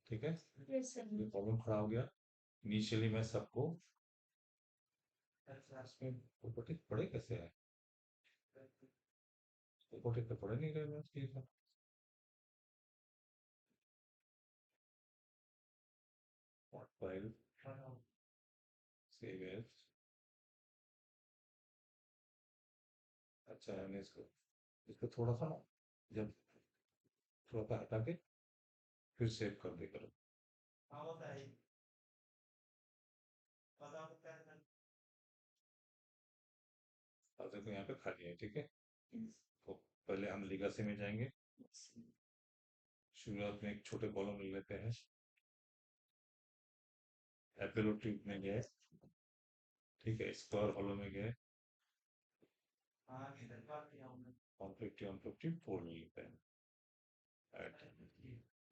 ठीक है, यस सर ये प्रॉब्लम खड़ा हो गया। इनिशियली मैं सबको इसमें रोबोटिक पढ़े कैसे है, रोबोटिक तो पढ़े नहीं रहे मैं इसके साथ। फाइल सेव एज, अच्छा है, इसको इसको थोड़ा सा ना, जब थोड़ा सा हटा के फिर सेव कर दे करो। अब देखो यहाँ पे खाली है। ठीक है, तो पहले हम लिगासी में जाएंगे, शुरुआत में एक छोटे कॉलम ले लेते हैं, एपेलो ट्यूब में गए। ठीक है, स्क्वायर हॉलो में गए, 150 4 ले लेते हैं,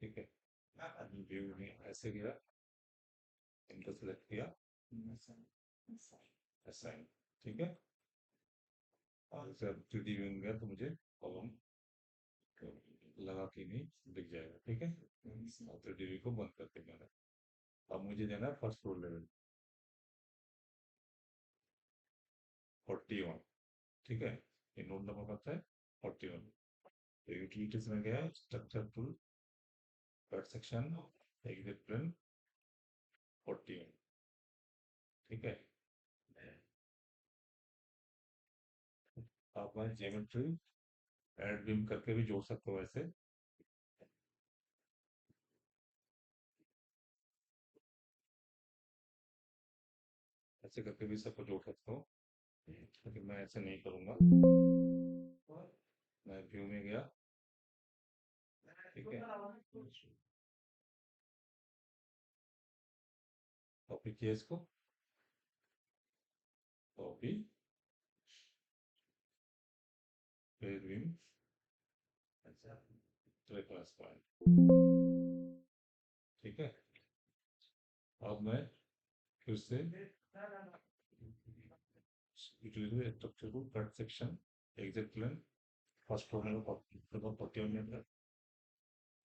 ठीक है, व्यू में ऐसे गया, इनको सेलेक्ट किया, असाइन। ठीक है, और जब 3D व्यू में गया तो मुझे कॉलम लगा के नहीं दिख जाएगा। ठीक है, और 3D व्यू को बंद करके मैंने, अब मुझे देना है फर्स्ट फ्लोर लेवल 41। ठीक है, ये नोट नंबर पता है 41। तो यूटिलिटीज में गया, structure tool, cut section, exit plane 41। ठीक है, आप मैं ज्योमेट्री ऐड बीम करके भी जोड़ सकते हो, ऐसे ऐसे करके भी सबको जोड़ सकते हो, लेकिन मैं ऐसे नहीं करूंगा। मैं व्यू में गया, ठीक है, कॉपी किया इसको, कॉपी, फिर बीम, रेफरेंस पॉइंट। ठीक है, अब मैं फिर से यूटिलिटी स्ट्रक्चर को cut section, exit plane, first floor में 41 में था,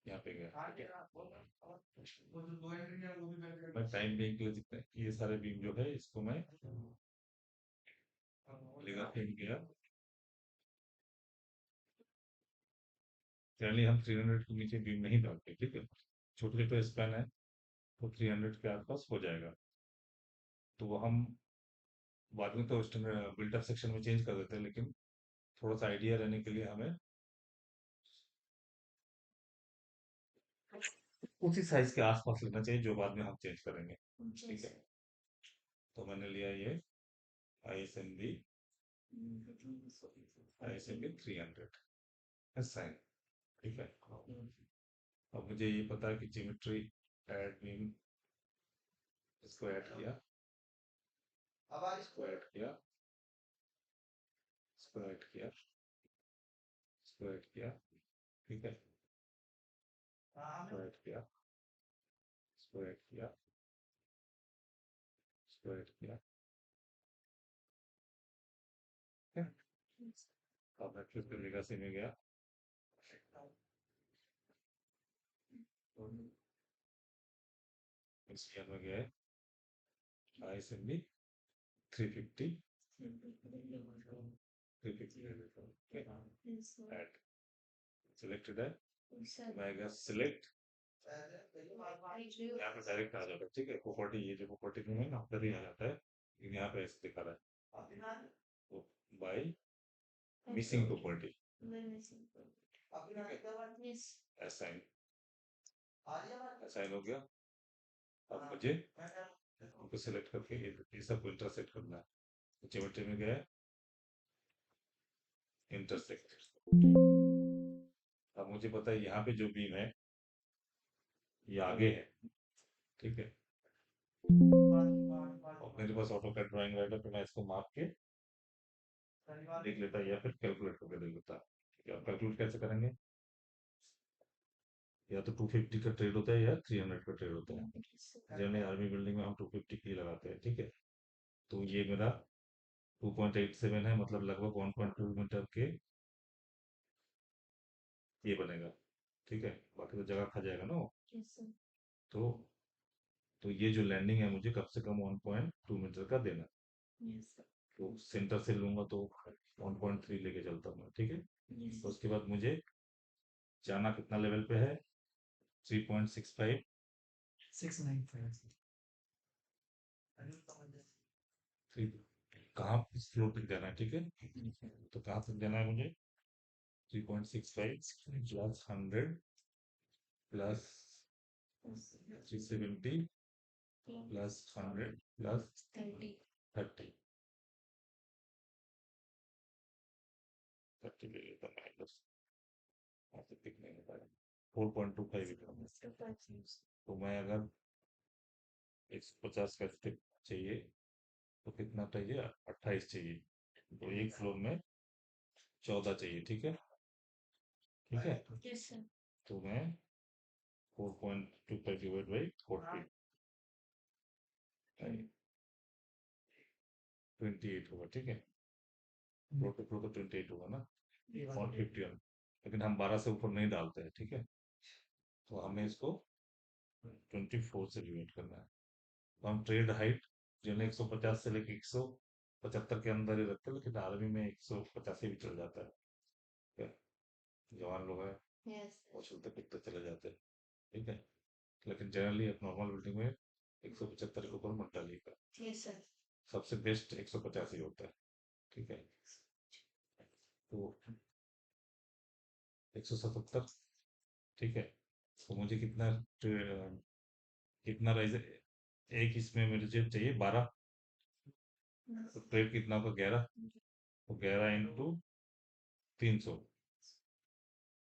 यहाँ पे गया। मैं टाइम बीम के लिए जितने ये सारे बीम जो है इसको मैं लेगा फेंक गया। जनरली हम 300 के नीचे बीम नहीं डालते। ठीक है, छोटे छोटे स्पैन है तो 300 के आसपास हो जाएगा, तो वो हम बाद में तो बिल्टअप सेक्शन में चेंज कर देते हैं, लेकिन थोड़ा सा आइडिया रहने के लिए हमें उसी साइज के आसपास लेना चाहिए, जो बाद में हम चेंज करेंगे। ठीक है, तो मैंने लिया ये I S M B 300 sign. ठीक है, अब मुझे ये पता है कि ज्योमेट्री ऐड मीन, इसको ऐड किया, इसको ऐड किया, इसको ऐड किया, इसको ऐड किया। ठीक है, इसको ऐड किया, इसको ऐड किया, इसको ऐड किया। ठीक है? अब एक्सेस पे लेगासी में गया, एसपीआर में गया है, ISMB 350 एड सिलेक्टेड है, मैं गया सिलेक्ट, यहाँ पे डायरेक्ट आ जाता है, ठीक है। प्रॉपर्टी, ये जो प्रॉपर्टी में है ना अंदर ही आ जाता है, लेकिन यहाँ पे ऐसे दिखा रहा है, तो by missing property, assign, assign हो गया। अब मुझे उनको सिलेक्ट करके ये सब को इंटरसेक्ट करना है, ज्योमेट्री में गया इंटरसेक्ट। अब मुझे पता है यहाँ पे जो बीम है ये आगे है, ठीक है। और मेरे पास ऑटो कैड ड्राइंग रहेगा तो मैं इसको माप के देख लेता या फिर कैलकुलेट करके देख लेता, ठीक है। अब कैलकुलेट कैसे करेंगे, या तो 250 का ट्रेड होता है या 300 का ट्रेड होता है। जनरली आर्मी बिल्डिंग में हम 250 की लगाते हैं, ठीक है। तो ये मेरा 2.87 है, मतलब लगभग 1.2 मीटर के ये बनेगा, ठीक है। बाकी तो जगह खा जाएगा ना वो। तो ये जो लैंडिंग है मुझे कम से कम 1.2 मीटर का देना, तो सेंटर से लूंगा तो 1.3 लेके चलता हूँ, ठीक है। तो उसके बाद मुझे जाना कितना लेवल पे है, 3.65, 3 कहाँ फ्लोर तक जाना है, ठीक है। तो कहाँ तक जाना है मुझे, 3.65 प्लस 100 प्लस 370 प्लस 100 प्लस 30, 30 ले लेता माइनस, दिखने में 4.25, तो मैं अगर 150 का स्टेप चाहिए तो कितना चाहिए, 28 चाहिए, तो एक फ्लोर में 14 चाहिए, ठीक है, ठीक है। तो मैं 4.25 डिवाइड बाई 40, 28 होगा, ठीक है। फ्लोर टू फ्लोर तो 28 होगा ना, 151, लेकिन हम 12 से ऊपर नहीं डालते हैं, ठीक है। तो हमें इसको 24 से डिवाइड करना है। तो हम ट्रेड हाइट जो 150 से लेके 175 के अंदर ही रखते हैं, लेकिन आर्मी में 185 भी चल जाता है, ठीक है। जवान लोग हैं वो चलते फिरते चले जाते हैं, ठीक है। लेकिन जनरली एक नॉर्मल बिल्डिंग में 175 के ऊपर मत डालिएगा, सबसे बेस्ट 150 ही होता है, ठीक है। तो 177, ठीक है। तो मुझे कितना राइज, एक इसमें मुझे चाहिए 12, तो ट्रेड कितना होगा 11, तो 11 इंटू 300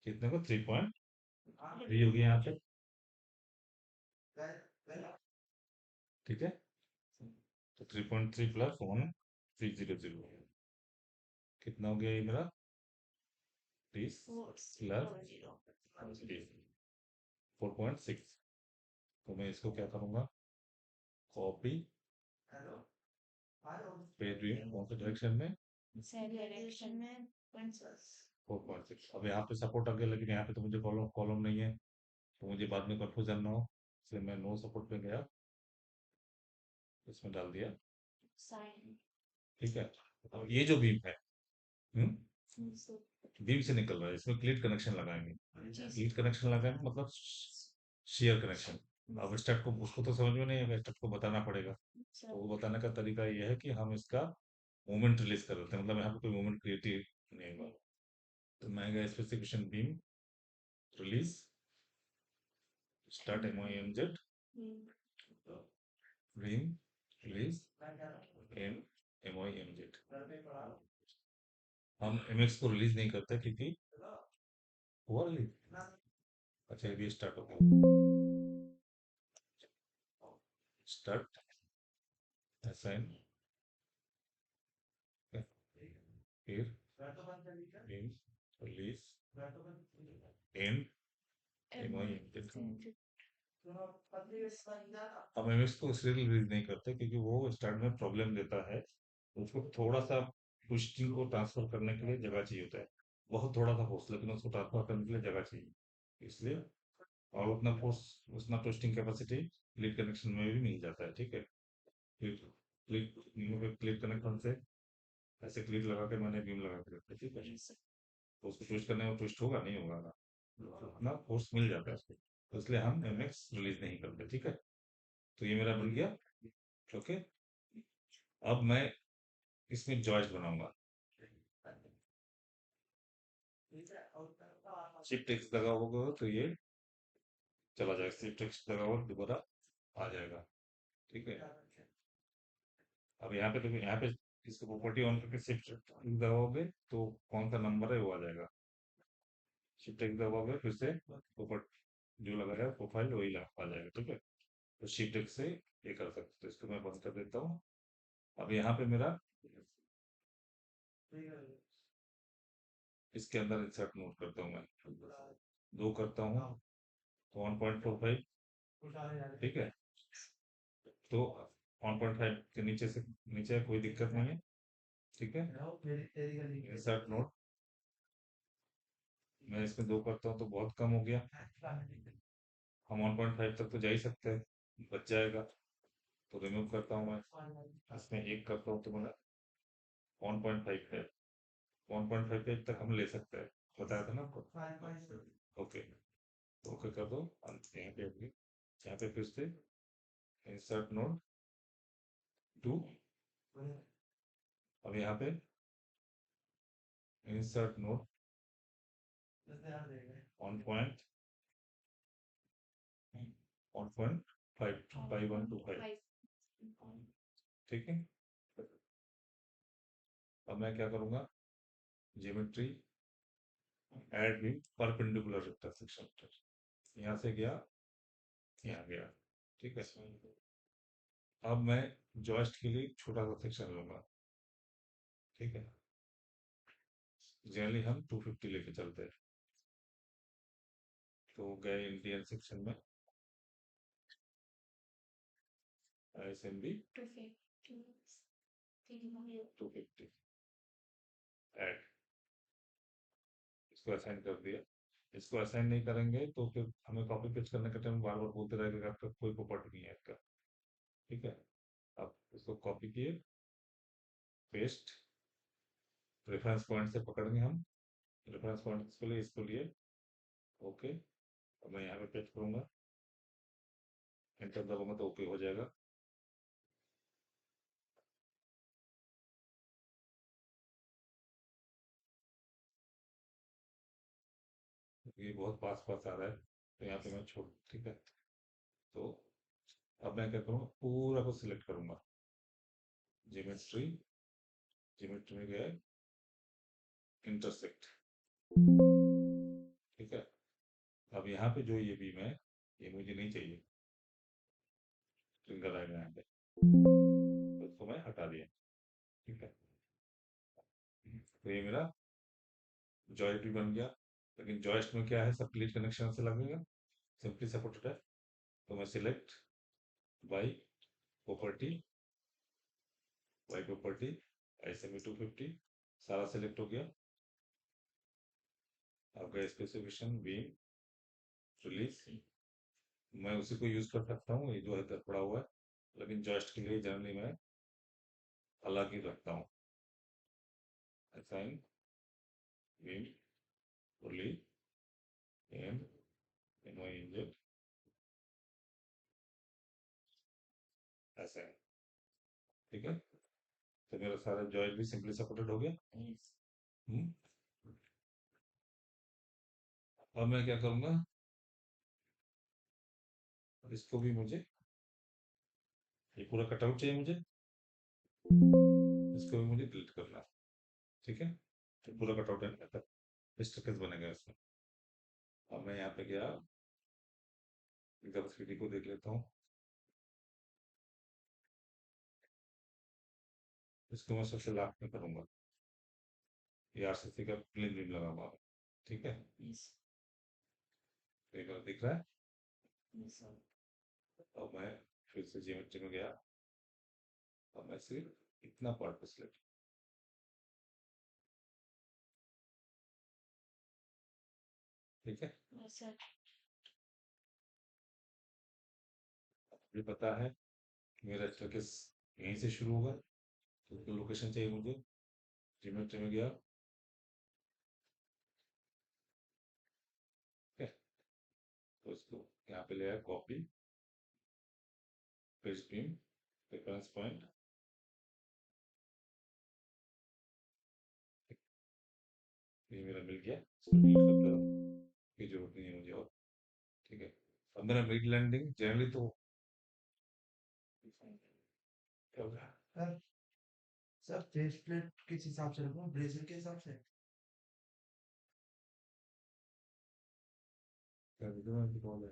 कितने को 3.3 होगी यहाँ पे, ठीक है। तो 3.3 प्लस 1300 कितना हो गया ये मेरा, 30 प्लस 4.6। तो मैं इसको क्या करूंगा, कॉपी पेज भी कौन से डायरेक्शन में, 4.6। अब यहाँ पे सपोर्ट आ गया, लेकिन यहाँ पे तो मुझे कॉलम कॉलम नहीं है, तो मुझे बाद में कंफ्यूजन ना हो, इसलिए मैं नो सपोर्ट पे गया, इसमें डाल दिया, ठीक है। अब ये जो बीम है, बीम से निकल रहा है, इसमें क्लीट कनेक्शन लगाएंगे, क्लीट कनेक्शन लगाएंगे मतलब शेयर कनेक्शन। अब स्टेप को उसको तो समझ में नहीं आएगा, स्टेप को बताना पड़ेगा, तो वो बताने का तरीका ये है कि हम इसका मोमेंट रिलीज कर देते हैं, मतलब यहाँ पे कोई मोमेंट क्रिएट नहीं होगा। तो मैं गया specification beam release start MOEMZ beam release इन MOEMZ। हम MX को रिलीज नहीं करते क्योंकि हुआ रिलीज, अच्छा ये भी स्टार्ट हो गया, स्टार्ट असाइन, फिर बीम रिलीज इन MOEMZ। हम एमएक्स को इसलिए रिलीज नहीं करते क्योंकि वो स्टार्ट में प्रॉब्लम देता है, उसको थोड़ा सा ट्विस्टिंग को ट्रांसफर करने के लिए जगह चाहिए होता है। बहुत थोड़ा सा फोर्स, लेकिन उसको ट्रांसफर करने के लिए जगह चाहिए, इसलिए। और उतना फोर्स, उतना ट्विस्टिंग कैपेसिटी लीड कनेक्शन में भी मिल जाता है, ठीक है। क्लीट क्लीट क्लीट कनेक्शन से ऐसे क्लीट लगा के मैंने बीम लगा के रखा है, ठीक है। तो उसको ट्विस्ट करने में ट्विस्ट होगा नहीं होगा ना, उतना फोर्स मिल जाता है उसको, तो इसलिए हम एमएक्स रिलीज नहीं करते, ठीक है। तो ये मेरा बन गया। ओके, अब मैं इसमें जॉइस्ट बनाऊंगा। शिफ्ट एक्स दबा होगा तो ये चला जाएगा, शिफ्ट एक्स दबा होगा दोबारा आ जाएगा, ठीक है। अब यहाँ पे देखो, यहाँ पे इसको प्रॉपर्टी ऑन करके शिफ्ट दबाओगे तो कौन सा नंबर है वो आ जाएगा। शिफ्ट एक्स दबाओगे फिर से ऊपर जो लगा है प्रोफाइल वही आ जाएगा, ठीक है। तो शिफ्ट एक्स से ये कर सकते हो, तो इसको मैं बंद कर देता हूँ। अब यहाँ पे मेरा इसके अंदर इंसर्ट नोट करता हूँ मैं, दो करता हूँ तो 1.45, ठीक है। तो 1.5 के नीचे से नीचे कोई दिक्कत नहीं है, ठीक है। इंसर्ट नोट मैं इसमें दो करता हूँ तो बहुत कम हो गया, हम 1.5 तक तो जा ही सकते हैं, बच जाएगा। तो रिमूव करता हूँ मैं, इसमें एक करता हूँ तो मेरा 1.5 है, 1.5 तक हम ले सकते हैं, बताया था ना आपको। ओके, तो ओके कर दो। यहाँ पे होगी, यहाँ पे फिर से इंसर्ट नोड टू, अब यहाँ पे इंसर्ट नोड 1.1.5 5125, ठीक है। अब मैं क्या करूँगा, ज्योमेट्री ऐड भी परपेंडिकुलर इंटरसेक्शन, यहाँ से गया यहाँ गया, ठीक है। अब मैं जॉइस्ट के लिए छोटा सा सेक्शन लूंगा, ठीक है। जनरली हम 250 लेके चलते हैं, तो गए इंडियन सेक्शन में ISMB 250 ऐड, इसको असाइन कर दिया। इसको असाइन नहीं करेंगे तो फिर हमें कॉपी पेस्ट करने के टाइम बार बार बोलते रहेगा आपका कोई प्रॉपर्टी नहीं है इसका, ठीक है। अब इसको कॉपी किए, पेस्ट, रेफरेंस पॉइंट से पकड़ेंगे हम, रेफरेंस पॉइंट के लिए इसको लिए, ओके। अब मैं यहाँ पे पेस्ट करूंगा, एंटर दबाऊंगा तो ओके हो जाएगा। ये बहुत पास पास आ रहा है, तो यहाँ पे मैं छोड़, ठीक है। तो अब मैं क्या करूँगा, पूरा को सिलेक्ट करूंगा, ज्योमेट्री, ज्योमेट्री में गया इंटरसेक्ट, ठीक है। अब यहाँ पे जो ये बीम है ये मुझे नहीं चाहिए, ट्रिगर आएगा यहाँ पे, तो उसको मैं हटा दिया, ठीक है। तो ये मेरा जॉइस्ट भी बन गया, लेकिन जॉइस्ट में क्या है, सब क्लीट कनेक्शन से लगेगा, सिंपली सपोर्टेड है। तो मैं select by property, by property ऐसे में 250 सारा सिलेक्ट हो गया। आपका स्पेसिफिकेशन बीम रिलीज, मैं उसी को यूज कर सकता हूँ, ये जो है इधर पड़ा हुआ है, लेकिन जॉइस्ट के लिए जनरली मैं अलग ही रखता हूँ। Assign beam release and NYNZ ऐसा है, ठीक है। तो मेरा सारा जॉइंट भी सिंपली सपोर्टेड हो गया। हम्म। अब मैं क्या करूंगा, इसको भी मुझे, ये पूरा कटआउट चाहिए मुझे, इसको भी मुझे डिलीट करना है, ठीक है। तो पूरा कटआउट है, स्टिकर्स बनेगा इसमें। अब मैं यहाँ पे गया, एकदम 3D को देख लेता हूँ, इसको मैं सबसे लास्ट में करूंगा, ये RCC का प्लेन बीम लगा हुआ है, ठीक है। तो एक बार दिख रहा है। अब मैं फिर से ज्योमेट्री में गया, अब मैं सिर्फ इतना पार्ट को सिलेक्ट, ठीक है, Yes, sir. मुझे पता है कि मेरा स्टेरकेस यहीं से शुरू होगा, तो लोकेशन चाहिए मुझे। जियोमेट्री में गया, ठीक है, तो इसको यहाँ पे ले आया, copy, paste beam, reference point, ये मेरा मिल गया, इसको डिलीट करता हूँ, ये जरूरत नहीं है मुझे और। ठीक है, अब मेरा मिड लैंडिंग जनरली तो क्या होगा, सर सर फेस प्लेट किस हिसाब से रखूं, ब्रेजर के हिसाब से? क्या वीडियो में कॉल है,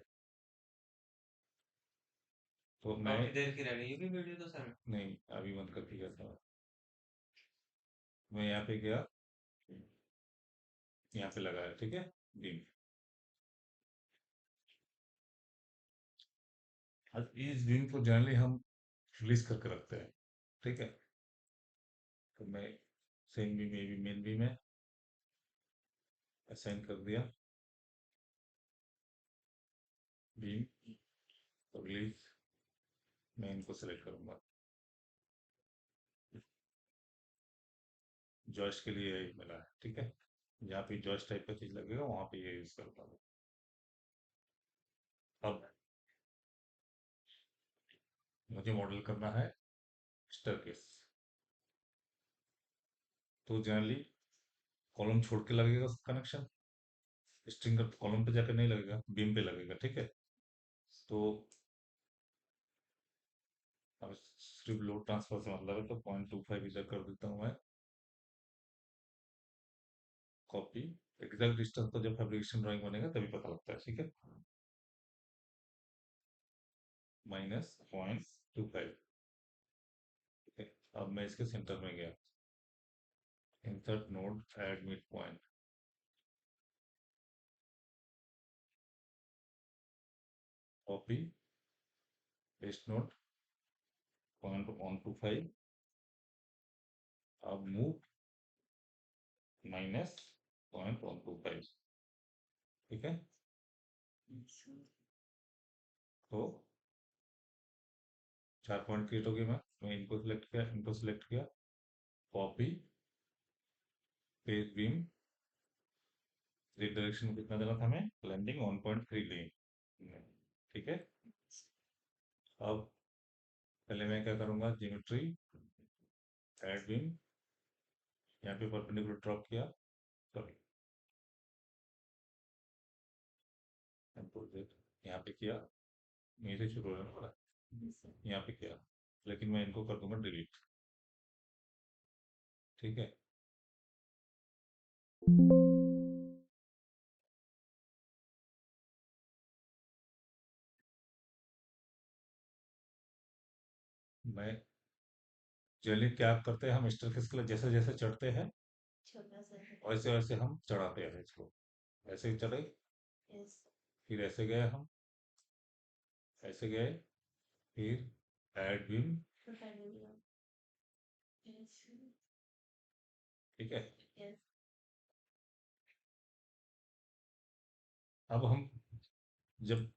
तो मैं काफी देर की रह गई है वीडियो तो सर। नहीं अभी बंद करके करता हूँ। मैं यहाँ पे गया, यहाँ पे लगाया, ठीक है, बीम। अब इस बीम को जनरली हम रिलीज करके रखते हैं, ठीक है, तो मैं सेम बीम, ये भी मेन बीम है, असाइन कर दिया बीम, तो रिलीज, मैं इनको सेलेक्ट करूंगा, जॉइस्ट के लिए यही मिला है, ठीक है, जहाँ पे जॉइस्ट टाइप का चीज लगेगा वहां पे ये यूज करता हूँ। अब मुझे मॉडल करना है स्टेयरकेस, तो जनरली कॉलम छोड़ के लगेगा कनेक्शन, स्ट्रिंग का कॉलम पे जाकर नहीं लगेगा, बीम पे लगेगा, ठीक है, तो अब सिर्फ लोड ट्रांसफर से मतलब है, तो 0.25 इधर कर देता हूँ मैं, कॉपी, एग्जैक्ट डिस्टेंस तो जब फैब्रिकेशन ड्राइंग बनेगा तभी पता लगता है, ठीक है, -0.25, ठीक है, अब मैं इसके सेंटर में गया, insert node, add mid point, copy, paste node, 0.125, अब मूव -0.125, ठीक है, तो 4 पॉइंट क्रिएट हो गए, मैं इनको सिलेक्ट किया, इनको सिलेक्ट किया, कॉपी, पेज बीम, एक डायरेक्शन में कितना देना था, हमें लैंडिंग 1.3 लें, ठीक है, अब पहले मैं क्या करूंगा, ज्योमेट्री, ऐड बीम, यहाँ पे परपेंडिकुलर ड्रॉप किया, सॉरी यहाँ पे किया, यहीं से शुरू होने वाला, यहाँ पे किया, लेकिन मैं इनको कर दूंगा डिलीट, ठीक है, मैं जनरली क्या करते हैं हम स्टेयरकेस के लिए, जैसे जैसे चढ़ते हैं वैसे वैसे हम चढ़ाते हैं इसको, ऐसे ही चढ़े, फिर ऐसे गए हम, ऐसे गए, फिर ऐड बीम, ठीक है, अब हम जब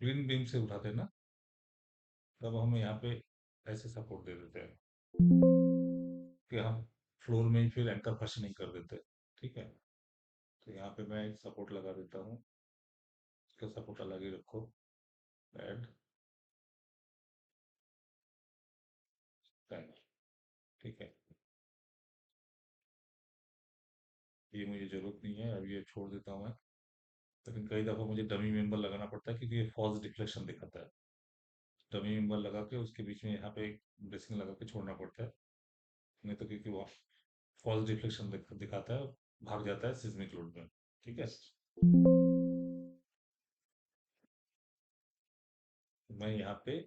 क्लीन बीम से उठाते हैं ना, तब हम यहाँ पे ऐसे सपोर्ट दे देते हैं कि हम फ्लोर में ही फिर एंकर फर्श नहीं कर देते, ठीक है, तो यहाँ पे मैं एक सपोर्ट लगा देता हूँ, इसका सपोर्ट अलग ही रखो, ऐड पैनल, ठीक है, ये मुझे जरूरत नहीं है, अब ये छोड़ देता हूँ मैं, लेकिन कई दफ़ा मुझे डमी मेंबर लगाना पड़ता है क्योंकि ये फॉल्स डिफ्लेक्शन दिखाता है, डमी मेंबर लगा के उसके बीच में यहाँ पे एक ब्रेसिंग लगा के छोड़ना पड़ता है, नहीं तो क्योंकि वो फॉल्स डिफ्लेक्शन दिखाता है, भाग जाता है सिस्मिक लोड में, ठीक है, मैं यहाँ पे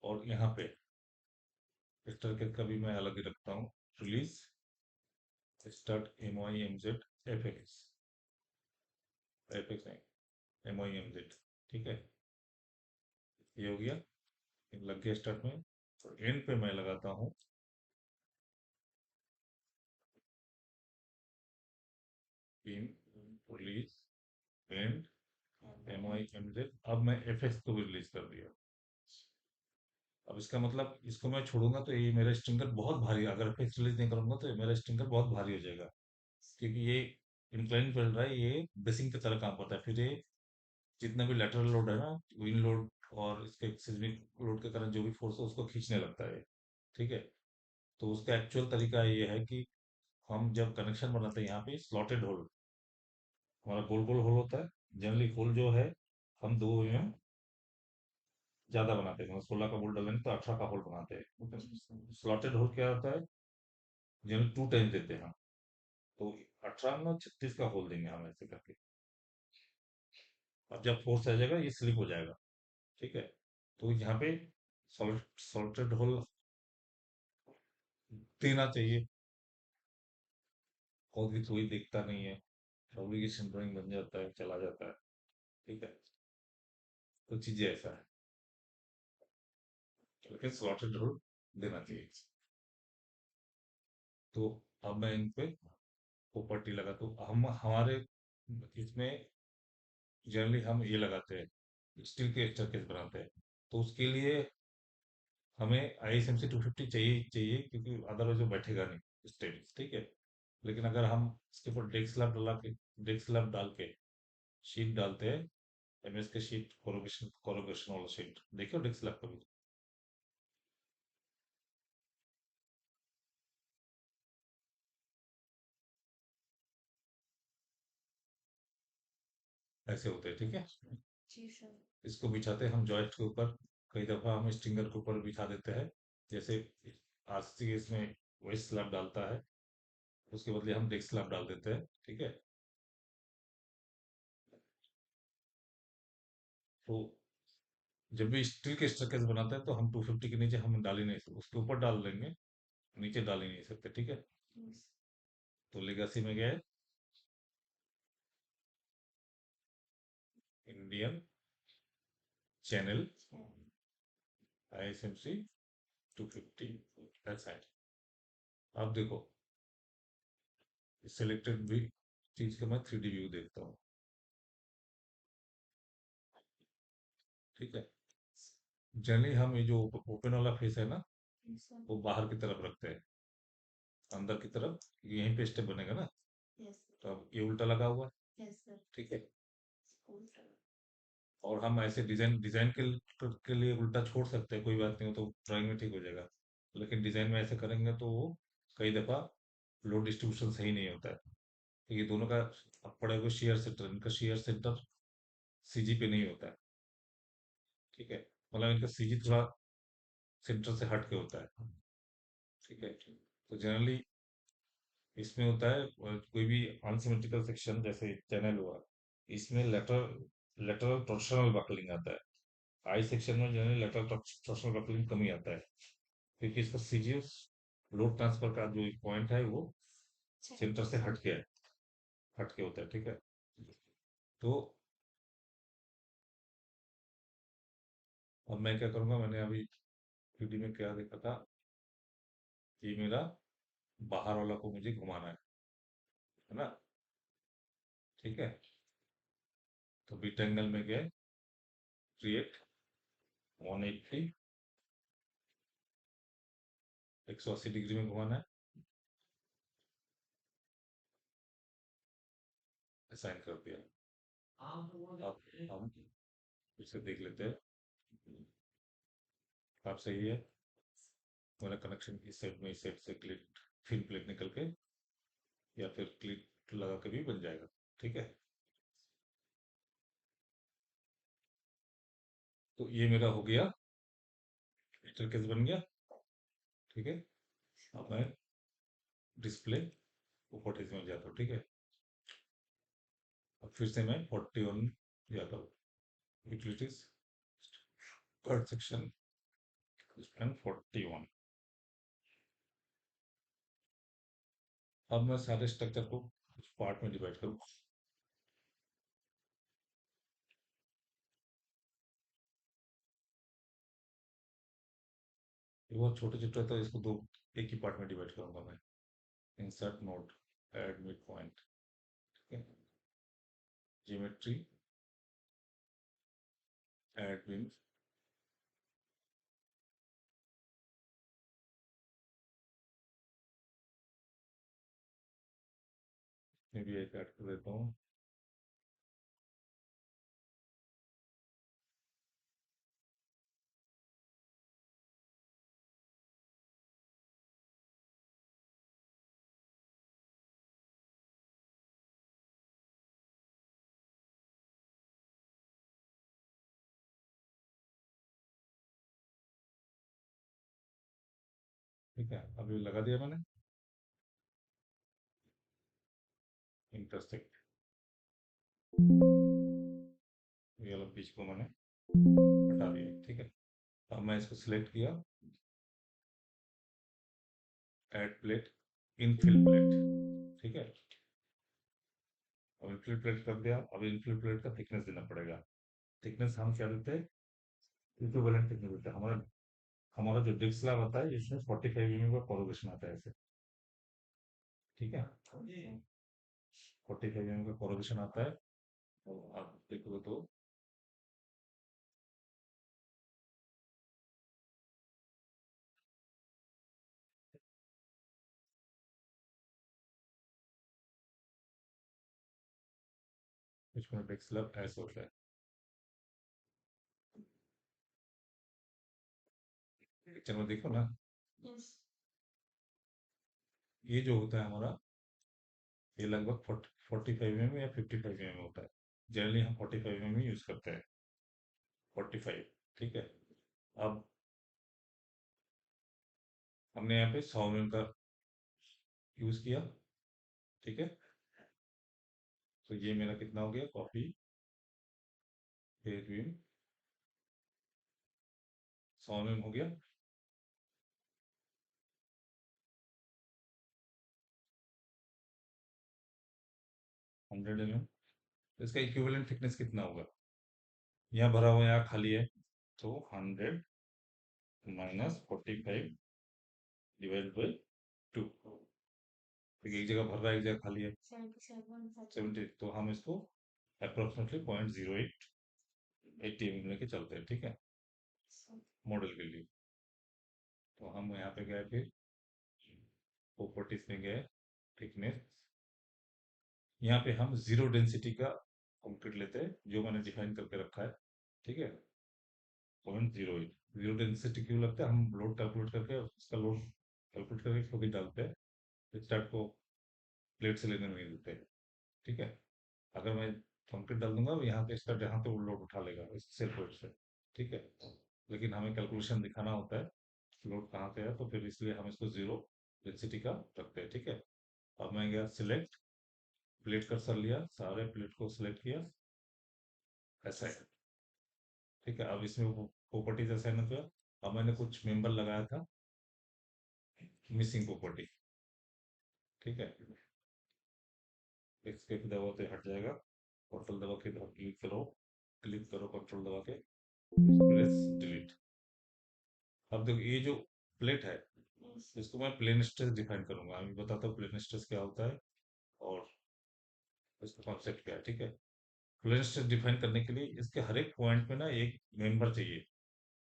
और यहाँ पे स्टार का भी मैं अलग ही रखता हूँ, release, start, M I M Z, F X, F X नहीं, एम आई एम जेड, ठीक है, ये हो गया, लग गया स्टार्ट में, तो एंड पे मैं लगाता हूँ इन रिलीज एंड MIMZ। अब मैं FX को भी रिलीज कर दिया। अब इसका मतलब इसको मैं छोड़ूंगा तो ये मेरा स्ट्रिंगर बहुत भारी, अगर FX रिलीज नहीं करूंगा तो ये मेरा स्ट्रिंगर बहुत भारी हो जाएगा, क्योंकि ये इंक्लाइन चल रहा है, ये बेसिंग की तरह काम करता है। फिर ये जितना भी लेटरल लोड है ना, विंड लोड और इसके सिस्मिक लोड के कारण जो भी फोर्स है उसको खींचने लगता है। ठीक है। तो उसका एक्चुअल तरीका ये है कि हम जब कनेक्शन बनाते हैं यहाँ पे स्लॉटेड होल, हमारा गोल गोल होल होता है। जनरली होल जो है हम 2 mm ज्यादा बनाते हैं, मतलब 16 का होल डालेंगे तो 18 का होल बनाते हैं। स्लॉटेड होल क्या होता है, जनरली 2 टाइम देते हैं हम। तो 18 में 36 का होल देंगे हम ऐसे करके। अब जब फोर्स आ जाएगा ये स्लिप हो जाएगा। ठीक है। तो यहाँ पे सॉल्टेड होल देना चाहिए, और भी कोई दिखता नहीं है, फैब्रिकेशन ड्राइंग बन जाता है, चला जाता है। ठीक है। तो चीजें ऐसा है, लेकिन स्लॉटेड होल देना चाहिए। तो अब मैं इन पे वो पट्टी लगा, तो हम हमारे इसमें जनरली हम ये लगाते हैं, स्टील के स्टैरकेस बनाते हैं। तो उसके लिए हमें ISMC 250 चाहिए ही चाहिए, क्योंकि अदरवाइज वो बैठेगा नहीं स्टेट। ठीक है। लेकिन अगर हम इसके ऊपर डेक स्लैब डाल के शीट डालते हैं, MS के शीट, कोरोगेशन कोरोगेशन वाला शीट, देखियो डेक स्लैब कभी। ऐसे होते हैं। ठीक है। जी सर। इसको बिछाते हैं हम जॉइस्ट के ऊपर, कई दफा हम स्टिंगर के ऊपर बिछा देते हैं। जैसे RC इसमें वेस्ट स्लैब डालता है, उसके बदले हम डेक स्लैब डाल देते हैं। ठीक है। तो जब भी स्टील के स्ट्रक्चर बनाते हैं तो हम 250 के नीचे हम डाल ही नहीं सकते, उसके ऊपर डाल लेंगे, नीचे डाल ही नहीं सकते। ठीक है। तो लेगेसी में गया है Indian channel ISMC 250। That's it. अब देखो, सिलेक्टेड भी चीज का मैं 3D व्यू देखता हूँ। ठीक है। जनरली हम ये जो ओपन वाला फेस है ना, वो बाहर की तरफ रखते हैं, अंदर की तरफ यहीं पे स्टेप बनेगा ना। तो अब ये उल्टा लगा हुआ है। ठीक है। और हम ऐसे डिजाइन डिजाइन के लिए उल्टा छोड़ सकते हैं, कोई बात नहीं, हो तो ड्राइंग में ठीक हो जाएगा। लेकिन डिजाइन में ऐसे करेंगे तो वो कई दफा लोड डिस्ट्रीब्यूशन सही नहीं होता है। तो ये दोनों का अब पड़े हुए शेयर सेंटर, इनका शेयर सेंटर CG पे नहीं होता है। ठीक है। मतलब इनका CG थोड़ा सेंटर से हट के होता है। ठीक है। तो जनरली इसमें होता है कोई भी अनसिमेट्रिकल सेक्शन जैसे चैनल हुआ, इसमें लेटरल लेटरल टॉर्शनल बकलिंग आता है। आई सेक्शन में जनरली लेटरल टॉर्शनल बकलिंग कम ही आता है, क्योंकि इसका सीजीएस लोड ट्रांसफर का जो पॉइंट है वो सेंटर से हट के होता है। ठीक है। तो अब मैं क्या करूंगा, मैंने अभी 3D में क्या देखा था, ये मेरा बाहर वाला को मुझे घुमाना है ना। ठीक है। तो बीट एंगल में गए, क्रिएट 180, 180 डिग्री में घुमाना है, असाइन कर दिया। अब हम इसे देख लेते हैं। आप सही है, मेरा कनेक्शन इस साइड में, इस साइड से क्लिप फिल प्लेट निकल के या फिर क्लिप लगा के भी बन जाएगा। ठीक है। तो ये मेरा हो गया, स्टेयरकेस बन गया। ठीक है। अब मैं डिस्प्ले प्रॉपर्टीज में जाता हूँ। ठीक है। अब फिर से मैं 41 जाता हूँ, यूटिलिटीज, थर्ड सेक्शन, 41। अब मैं सारे स्ट्रक्चर को कुछ पार्ट में डिवाइड करूँ। ये बहुत छोटे छोटे है, तो इसको दो एक ही पार्ट में डिवाइड करूंगा मैं। Insert node, add mid point. ठीक है। ज्योमेट्री, ऐड बीम, मैं भी एक ऐड कर देता हूँ। ठीक है, अभी लगा दिया मैंने इंटरसेक्ट, ये वाला बीच को मैंने हटा दिया। ठीक है, अब मैं इसको सिलेक्ट किया, ऐड प्लेट, इनफिल प्लेट। ठीक है, अब इनफिल प्लेट कर दिया। अब इनफिल प्लेट का थिकनेस देना पड़ेगा। थिकनेस हम क्या देते हैं, इक्विवेलेंट थिकनेस देते हैं। हमारा हमारा जो डिस्क स्लैब आता है इसमें 45 mm का कोरुगेशन आता है ऐसे। ठीक है, 45 mm का कोरुगेशन आता है। और आप देखोगे तो इसमें डिस्क स्लैब ऐसे होता है। पिक्चर में देखो ना, ये जो होता है हमारा, ये लगभग 45 mm या 55 mm होता है। जनरली हम 45 mm यूज करते हैं, 45। ठीक है, अब हमने यहाँ पे 100 mm का यूज किया। ठीक है, तो ये मेरा कितना हो गया, कॉपी पेज बीम 100 mm हो गया। 100 mm, तो इसका इक्विवेलेंट थिकनेस कितना होगा, यहाँ भरा हुआ यहाँ खाली है, तो 100 माइनस 45 डिवाइड बाई 2। एक जगह भर रहा है, एक जगह खाली है 70, तो हम इसको अप्रोक्सीमेटली 0.08 80 mm लेके चलते हैं। ठीक है, मॉडल के लिए। तो हम यहाँ पे गए, फिर प्रॉपर्टीज में गए, थिकनेस, यहाँ पे हम जीरो डेंसिटी का कंक्रीट लेते हैं जो मैंने डिफाइन करके रखा है। ठीक है, 0.08। जीरो डेंसिटी क्यों लगता है, हम लोड कैलकुलेट करके उसका लोड कैलकुलेट करके खुद ही डालते हैं, स्टार्ट को प्लेट से लेने में नहीं देते। ठीक है, अगर मैं कंक्रीट डाल दूंगा यहाँ पे, स्टार्ट यहाँ पे वो लोड उठा लेगा सेल प्लेट से। ठीक है, लेकिन हमें कैलकुलेशन दिखाना होता है लोड कहाँ पे है, तो फिर इसलिए हम इसको जीरो डेंसिटी का रखते हैं। ठीक है, अब मैं गया सिलेक्ट, प्लेट कर्सर लिया, सारे प्लेट को सिलेक्ट किया, ऐसा है। ठीक है, अब इसमें प्रॉपर्टीज असाइन हो गया। अब मैंने कुछ मेंबर लगाया था, मिसिंग प्रॉपर्टी। ठीक है, एस्केप दबाओ तो हट जाएगा, कंट्रोल दबा के क्लिक करो, क्लिक करो कंट्रोल दबा के, प्रेस डिलीट। अब देखो ये जो प्लेट है, इसको मैं प्लेन स्ट्रेस डिफाइन करूंगा। अभी बताता हूँ प्लेन स्ट्रेस क्या होता है और इसका कॉन्सेप्ट क्या है। ठीक है, प्लेन स्ट्रेस डिफाइन करने के लिए इसके हर एक पॉइंट में ना एक मेंबर चाहिए।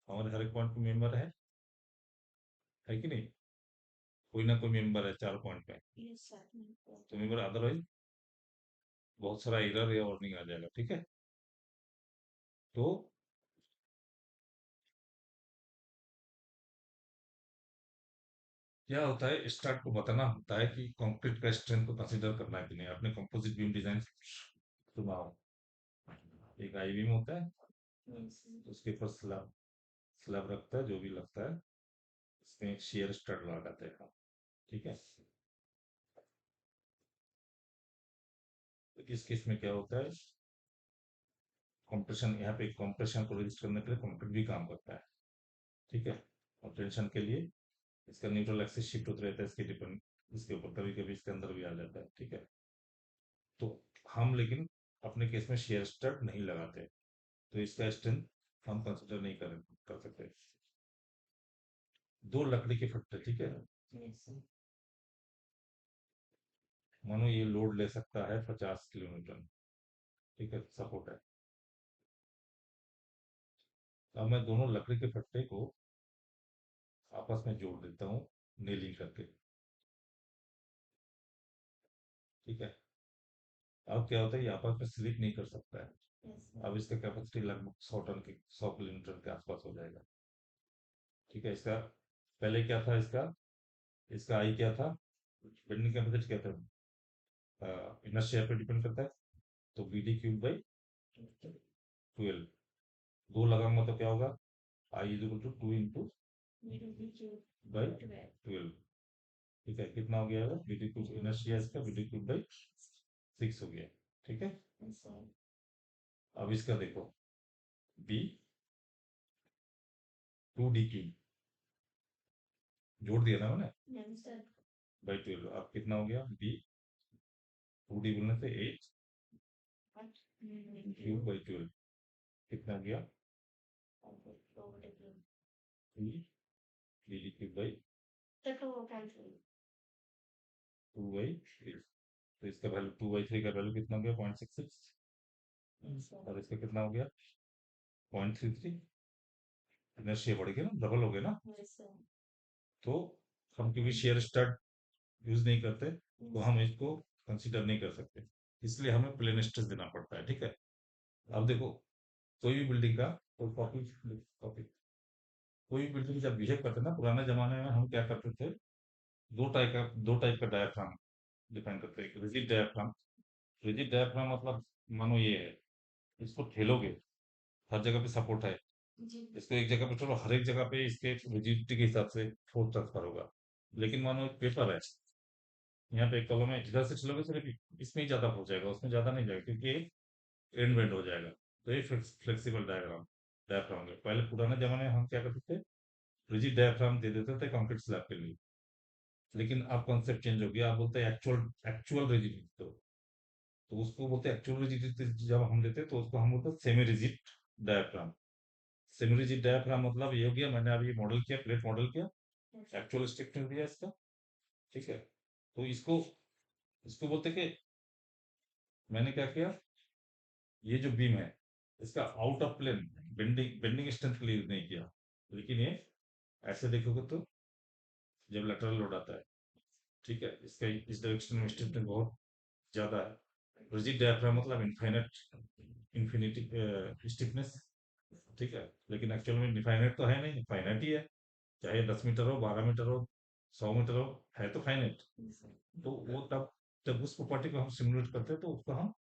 हमारे हर एक पॉइंट पे मेंबर है कि नहीं, कोई ना कोई मेंबर है चार पॉइंट पे, तो मेंबर, अदरवाइज बहुत सारा एरर या वार्निंग आ जाएगा। ठीक है, तो क्या होता है, स्टार्ट को बताना होता है कि कंक्रीट का स्ट्रेंथ को कंसीडर करना है कि नहीं। अपने कंपोजिट बीम डिजाइन सुनाओ, एक आई बीम होता है, उसके ऊपर स्लैब स्लैब रखता है जो भी लगता है, इसमें एक शेयर स्टड लगाते हैं। ठीक है, तो इस केस में क्या होता है, कंप्रेशन, यहाँ पे कंप्रेशन को रजिस्ट करने के लिए कंक्रीट भी काम करता है। ठीक है, और टेंशन के लिए इसका न्यूट्रल एक्सिस शिफ्ट होता रहता है, इसके डिपेंड, इसके ऊपर कभी कभी इसके अंदर भी आ जाता है। ठीक है, तो हम लेकिन अपने केस में शेयर स्टड नहीं लगाते, तो इसका स्ट्रेंथ हम कंसिडर नहीं कर सकते। दो लकड़ी के फट्टे, ठीक है, मानो ये लोड ले सकता है 50 किलोमीटर, ठीक है, सपोर्ट है। अब मैं दोनों लकड़ी के फट्टे को आपस में जोड़ देता हूँ नेलिंग करके। ठीक है, अब क्या होता है, ये आपस में स्लिप नहीं कर सकता है। अब इसका कैपेसिटी लगभग 100 टन की 100 किलोमीटर के आसपास हो जाएगा। ठीक है, इसका पहले क्या था, इसका इसका आई क्या था, बेंडिंग कैपेसिटी क्या था, इनर्शिया पे डिपेंड करता है। तो बी डी क्यूब बाई 12, दो लगाऊंगा तो क्या होगा, I is equal to 2 by 12। ठीक है, कितना हो गया, बी डी क्यूब इनर्शिया इसका बी डी क्यूब बाई 6 हो गया। ठीक है, अब इसका देखो, बी 2 डी क्यूब जोड़ दिया ना मैंने बाई 12, अब कितना हो गया, बी 2 डी बोलने से 8 क्यूब बाई 12, कितना हो गया, 3 बी डी क्यूब बाई 2/3। तो इसका वैल्यू 2/3 का वैल्यू कितना हो गया, 0.66। और इसका कितना हो गया, 0.33। इनर्शिया बढ़ गया ना, डबल हो गया ना। तो हम क्योंकि शेयर स्टड यूज नहीं करते, तो हम इसको कंसीडर नहीं कर सकते, इसलिए हमें प्लेन स्ट्रेस देना पड़ता है। ठीक है, अब देखो, कोई भी बिल्डिंग का, तो कॉपी कॉपी कोई भी बिल्डिंग जब बिहेव करते ना, पुराने जमाने में हम क्या करते थे, दो टाइप का डायाफ्राम डिफाइन करते हैं। रिजिड डायाफ्राम, रिजिड डायाफ्राम मतलब मानो ये है, इसको ठेलोगे, हर जगह पे सपोर्ट है, इसको एक जगह पे चलो, हर एक जगह पे इसके रिजिडिटी के हिसाब से फोर्स ट्रांसफर होगा। लेकिन मानो एक पेपर है, यहाँ पे एक कॉलम है, इधर से चलोगे सिर्फ इसमें ही ज्यादा हो जाएगा, उसमें ज्यादा नहीं जाएगा, क्योंकि एंड बेंड हो जाएगा। तो ये फ्लेक्सिबल डायग्राम डायफ्राम है। पहले पुराने जमाने में हम क्या करते थे, रिजिड डायफ्राम दे देते थे कंक्रीट स्लैब के लिए। लेकिन अब कॉन्सेप्ट चेंज हो गया, आप बोलते हैं एक्चुअल एक्चुअल रिजिडिटी। तो उसको बोलते हैं एक्चुअल रिजिडिटी, जब हम देते हैं तो उसको हम बोलते हैं semi rigid diaphragm. Semi rigid diaphragm मतलब ये हो गया, मैंने अभी मॉडल किया, प्लेट मॉडल किया, एक्चुअल स्ट्रक्चर दिया इसका। ठीक है, तो इसको इसको बोलते हैं कि मैंने क्या किया, ये जो बीम है, इसका out of plane bending bending strength के लिए यूज नहीं किया। लेकिन ये ऐसे देखोगे तो जब लेटरल लोड आता है, ठीक है, इसका इस डायरेक्शन में स्ट्रेंथ बहुत ज्यादा है। रिजिड डायफ्राम मतलब इन्फिनिटी स्टिफनेस। ठीक है, लेकिन एक्चुअल में इनफाइनाइट तो है नहीं, फाइनाइट ही है। चाहे 10 मीटर हो, 12 मीटर हो, 100 मीटर हो, है तो फाइनाइट। तो वो तब जब उस प्रॉपर्टी को हम सिमुलेट करते हैं तो उसको हम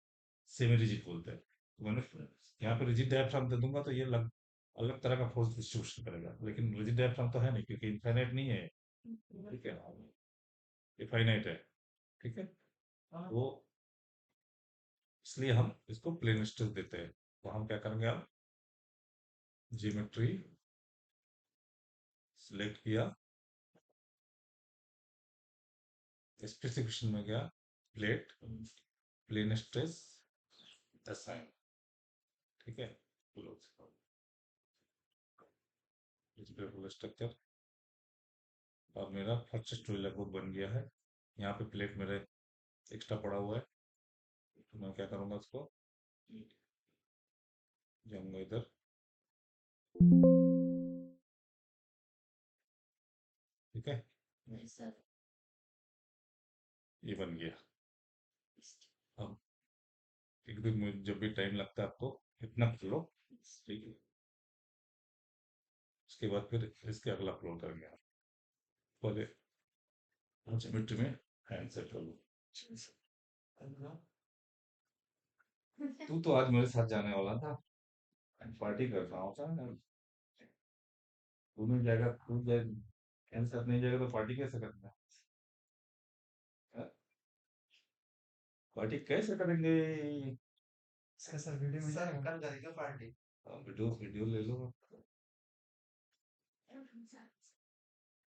सेमी रिजिड बोलते हैं। तो मैंने यहाँ पे रिजिड डायफ्राम दे दूंगा तो ये अलग तरह का फोर्स डिस्ट्रीब्यूशन करेगा, लेकिन रिजिड डायफ्राम तो है नहीं, क्योंकि इनफाइनाइट नहीं है। ठीक है, ये फाइनाइट है। ठीक है, वो इसलिए हम इसको प्लेन स्ट्रेस देते हैं। तो हम क्या करेंगे, अब ज्योमेट्री सिलेक्ट किया, स्पेसिफिकेशन में गया, प्लेट, प्लेन स्ट्रेस असाइन। ठीक है, स्ट्रक्चर। और मेरा फर्स्ट स्टोरी लगभग बन गया है। यहाँ पे प्लेट मेरे एक्स्ट्रा पड़ा हुआ है, तो मैं क्या करूँगा, उसको जाऊंगा इधर। ठीक है, ये बन गया। अब एक दिन में जब भी टाइम लगता है आपको, इतना कर लो। ठीक है, उसके बाद फिर इसके अगला फ्लोर करेंगे आप। पहले ज्योमेट्री में हैंड सेट कर लो। तू तो आज मेरे साथ जाने वाला था, पार्टी कर रहा हूँ। तू नहीं जाएगा, तू जाए, मेरे साथ नहीं जाएगा तो पार्टी कैसे करना है? पार्टी कैसे करेंगे? सर वीडियो में कल करेंगे पार्टी। वीडियो वीडियो ले लो।